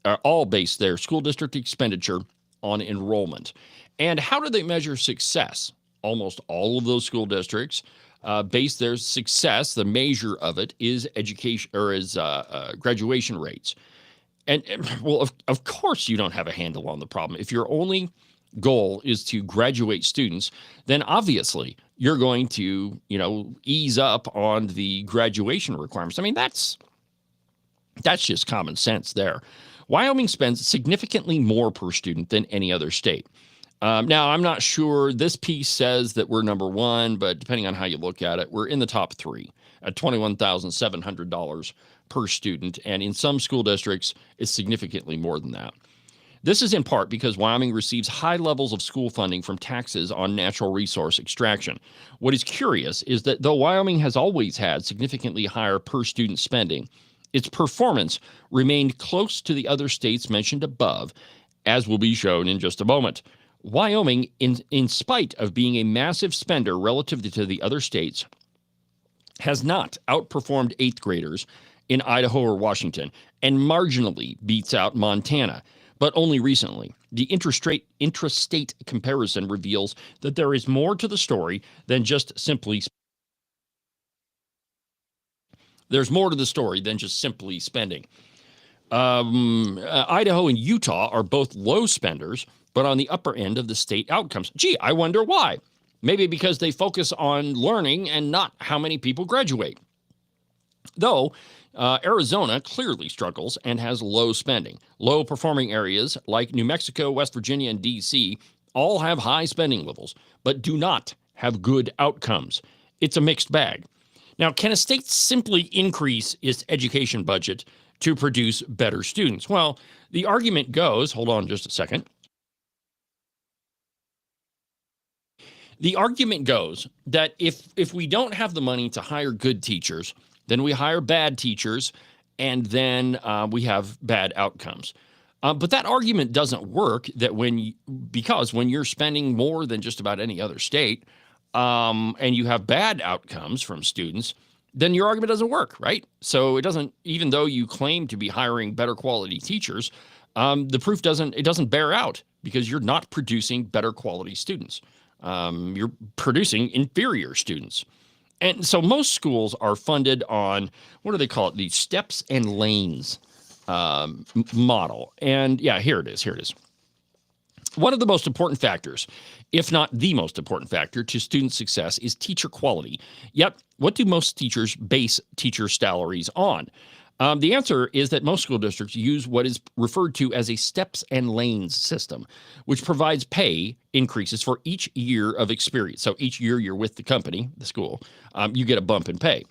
their school district expenditure on enrollment. And how do they measure success? Almost all of those school districts base their success. The measure of it is education or is graduation rates. And well, of course you don't have a handle on the problem. If your only goal is to graduate students, then obviously you're going to, ease up on the graduation requirements. I mean, that's just common sense there. Wyoming spends significantly more per student than any other state. Now, I'm not sure this piece says that we're number one, but depending on how you look at it, we're in the top 3 at $21,700 per student, and in some school districts, it's significantly more than that. This is in part because Wyoming receives high levels of school funding from taxes on natural resource extraction. What is curious is that though Wyoming has always had significantly higher per student spending, its performance remained close to the other states mentioned above, as will be shown in just a moment. Wyoming, in spite of being a massive spender relative to the other states, has not outperformed 8th graders in Idaho or Washington, and marginally beats out Montana. but only recently. The intrastate comparison reveals that there is more to the story than just simply spending. Idaho and Utah are both low spenders, but on the upper end of the state outcomes. Gee, I wonder why. Maybe because they focus on learning and not how many people graduate. Though, Arizona clearly struggles and has low spending. Low-performing areas like New Mexico, West Virginia, and D.C. all have high spending levels, but do not have good outcomes. It's a mixed bag. Now, can a state simply increase its education budget to produce better students? Well, the argument goes, hold on just a second. The argument goes that if we don't have the money to hire good teachers, then we hire bad teachers, and then we have bad outcomes. But that argument doesn't work because when you're spending more than just about any other state, and you have bad outcomes from students, then your argument doesn't work, right? So it doesn't, even though you claim to be hiring better quality teachers, the proof doesn't bear out because you're not producing better quality students. You're producing inferior students. And so most schools are funded on, what do they call it? The steps and lanes model. And yeah, here it is. One of the most important factors, if not the most important factor to student success, is teacher quality. Yet, what do most teachers base teacher salaries on? The answer is that most school districts use what is referred to as a steps and lanes system, which provides pay increases for each year of experience. So each year you're with the company, the school, you get a bump in pay.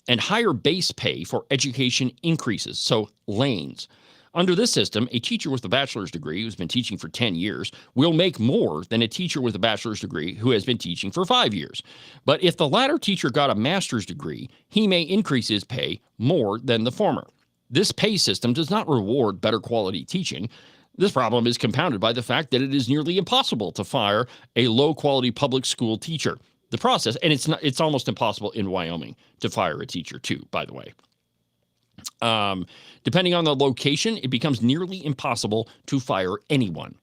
And higher base pay for education increases, so lanes. Under this system, a teacher with a bachelor's degree who's been teaching for 10 years will make more than a teacher with a bachelor's degree who has been teaching for 5 years. But if the latter teacher got a master's degree, he may increase his pay more than the former. This pay system does not reward better quality teaching. This problem is compounded by the fact that it is nearly impossible to fire a low-quality public school teacher. The process, and it's almost impossible in Wyoming to fire a teacher too, by the way. Depending on the location, it becomes nearly impossible to fire anyone.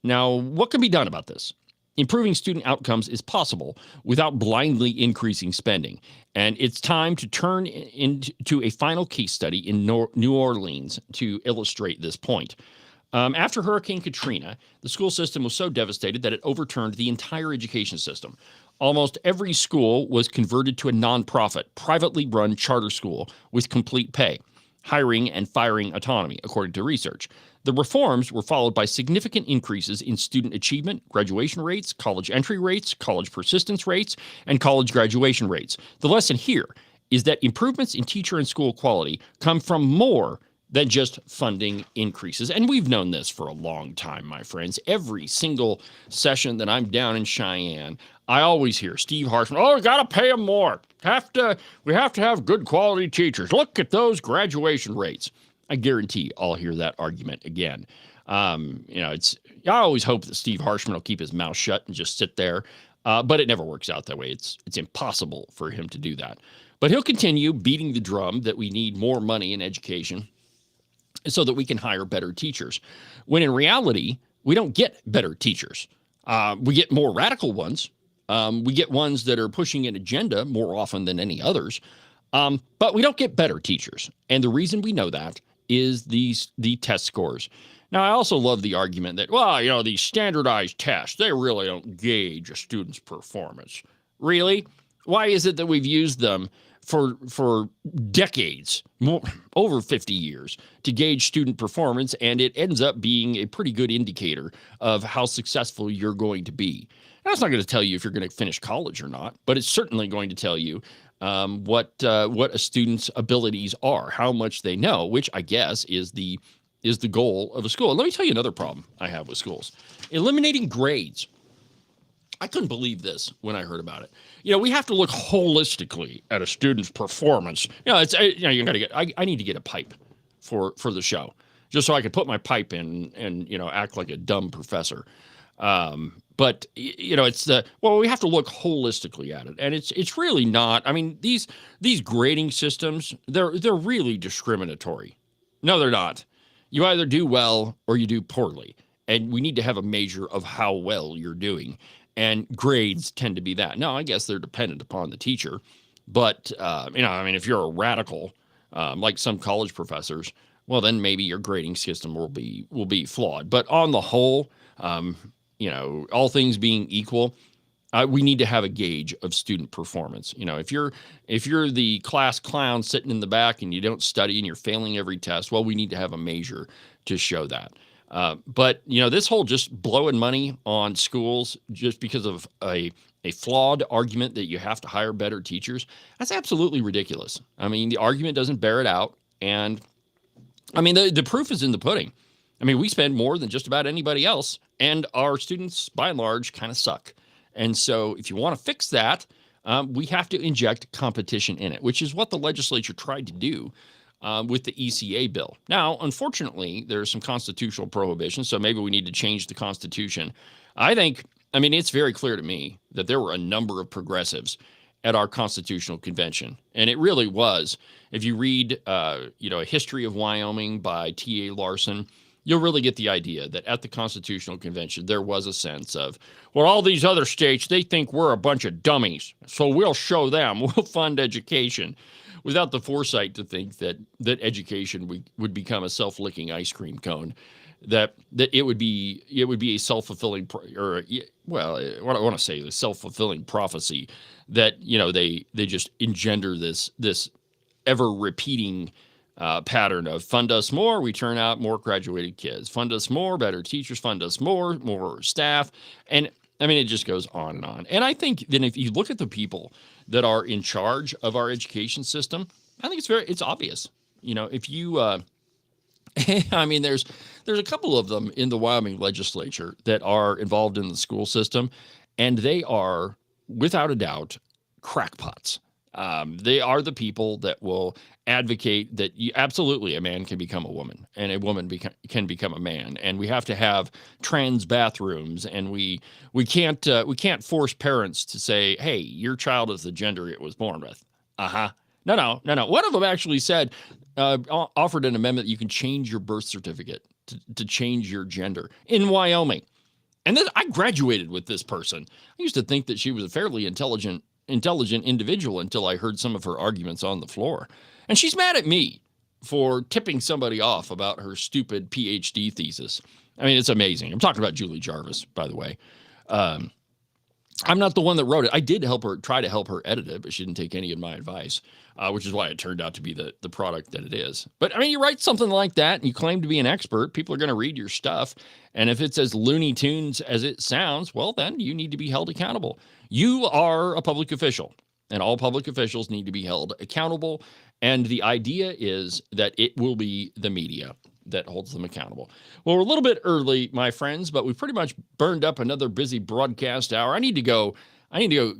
Now, what can be done about this? Improving student outcomes is possible without blindly increasing spending. And it's time to turn into a final case study in New Orleans to illustrate this point. After Hurricane Katrina, the school system was so devastated that it overturned the entire education system. Almost every school was converted to a nonprofit, privately run charter school with complete pay, hiring and firing autonomy, according to research. The reforms were followed by significant increases in student achievement, graduation rates, college entry rates, college persistence rates, and college graduation rates. The lesson here is that improvements in teacher and school quality come from more than just funding increases. And we've known this for a long time, my friends. Every single session that I'm down in Cheyenne, I always hear Steve Harshman, oh, we got to pay them more. We have to have good quality teachers. Look at those graduation rates. I guarantee I'll hear that argument again. I always hope that Steve Harshman will keep his mouth shut and just sit there. But it never works out that way. It's impossible for him to do that. But he'll continue beating the drum that we need more money in education so that we can hire better teachers. When in reality, we don't get better teachers. We get more radical ones. We get ones that are pushing an agenda more often than any others. But we don't get better teachers. And the reason we know that is the test scores. Now, I also love the argument that, these standardized tests, they really don't gauge a student's performance. Really? Why is it that we've used them for decades, over 50 years, to gauge student performance, and it ends up being a pretty good indicator of how successful you're going to be? Now, it's not going to tell you if you're going to finish college or not, but it's certainly going to tell you what a student's abilities are, how much they know, which I guess is the goal of a school. And let me tell you another problem I have with schools: eliminating grades. I couldn't believe this when I heard about it. We have to look holistically at a student's performance. I need to get a pipe for the show, just so I could put my pipe in and act like a dumb professor. But it's we have to look holistically at it, and it's really not. I mean, these grading systems, they're really discriminatory. No, they're not. You either do well or you do poorly. And we need to have a measure of how well you're doing. And grades tend to be that. Now, I guess they're dependent upon the teacher. But, if you're a radical, like some college professors, well, then maybe your grading system will be flawed. But on the whole, all things being equal, we need to have a gauge of student performance. If you're the class clown sitting in the back and you don't study and you're failing every test, well, we need to have a measure to show that. But this whole just blowing money on schools just because of a flawed argument that you have to hire better teachers, that's absolutely ridiculous. The argument doesn't bear it out. And the proof is in the pudding. We spend more than just about anybody else, and our students, by and large, kind of suck. And so if you want to fix that, we have to inject competition in it, which is what the legislature tried to do with the ECA bill. Now, unfortunately, there's some constitutional prohibitions, so maybe we need to change the Constitution. It's very clear to me that there were a number of progressives at our constitutional convention. And it really was. If you read, A History of Wyoming by T.A. Larson, you'll really get the idea that at the Constitutional Convention, there was a sense of, well, all these other states, they think we're a bunch of dummies, so we'll show them, we'll fund education, without the foresight to think that education would become a self-licking ice cream cone, that it would be a self-fulfilling, what I want to say, the self-fulfilling prophecy that, they just engender this ever-repeating pattern of fund us more, we turn out more graduated kids. Fund us more, better teachers. Fund us more staff. And it just goes on and on. And I think then if you look at the people that are in charge of our education system, I think it's obvious. If you, there's a couple of them in the Wyoming legislature that are involved in the school system, and they are, without a doubt, crackpots. They are the people that will advocate that absolutely a man can become a woman and a woman can become a man, and we have to have trans bathrooms, and we can't force parents to say, hey, your child is the gender it was born with. No. One of them actually said, offered an amendment that you can change your birth certificate to change your gender in Wyoming. And then I graduated with this person. I used to think that she was a fairly intelligent individual until I heard some of her arguments on the floor. And she's mad at me for tipping somebody off about her stupid PhD thesis. It's amazing. I'm talking about Julie Jarvis, by the way. I'm not the one that wrote it. I did try to help her edit it, but she didn't take any of my advice, which is why it turned out to be the product that it is. But you write something like that and you claim to be an expert, people are going to read your stuff. And if it's as Looney Tunes as it sounds, well, then you need to be held accountable. You are a public official, and all public officials need to be held accountable. And the idea is that it will be the media that holds them accountable. Well, we're a little bit early, my friends, but we've pretty much burned up another busy broadcast hour. I need to go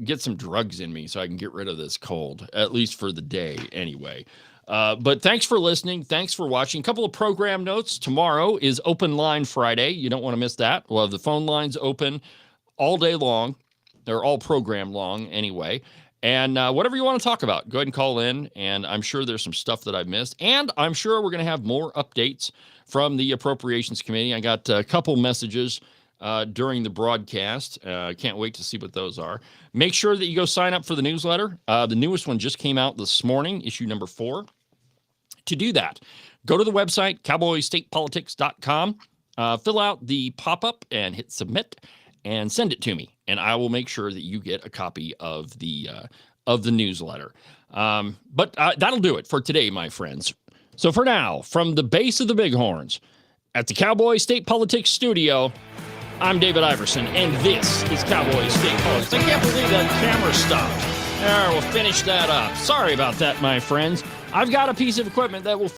get some drugs in me so I can get rid of this cold, at least for the day anyway. But thanks for listening. Thanks for watching. A couple of program notes. Tomorrow is Open Line Friday. You don't want to miss that. We'll have the phone lines open all day long. They're all program long anyway. And whatever you want to talk about, go ahead and call in. And I'm sure there's some stuff that I've missed. And I'm sure we're going to have more updates from the Appropriations Committee. I got a couple messages during the broadcast. Can't wait to see what those are. Make sure that you go sign up for the newsletter. The newest one just came out this morning, issue number 4. To do that, go to the website, cowboystatepolitics.com, fill out the pop-up and hit submit and send it to me. And I will make sure that you get a copy of the newsletter. But that'll do it for today, my friends. So for now, from the base of the Bighorns at the Cowboy State Politics Studio, I'm David Iverson, and this is Cowboy State Politics. I can't believe that camera stopped. All right, we'll finish that up. Sorry about that, my friends. I've got a piece of equipment that will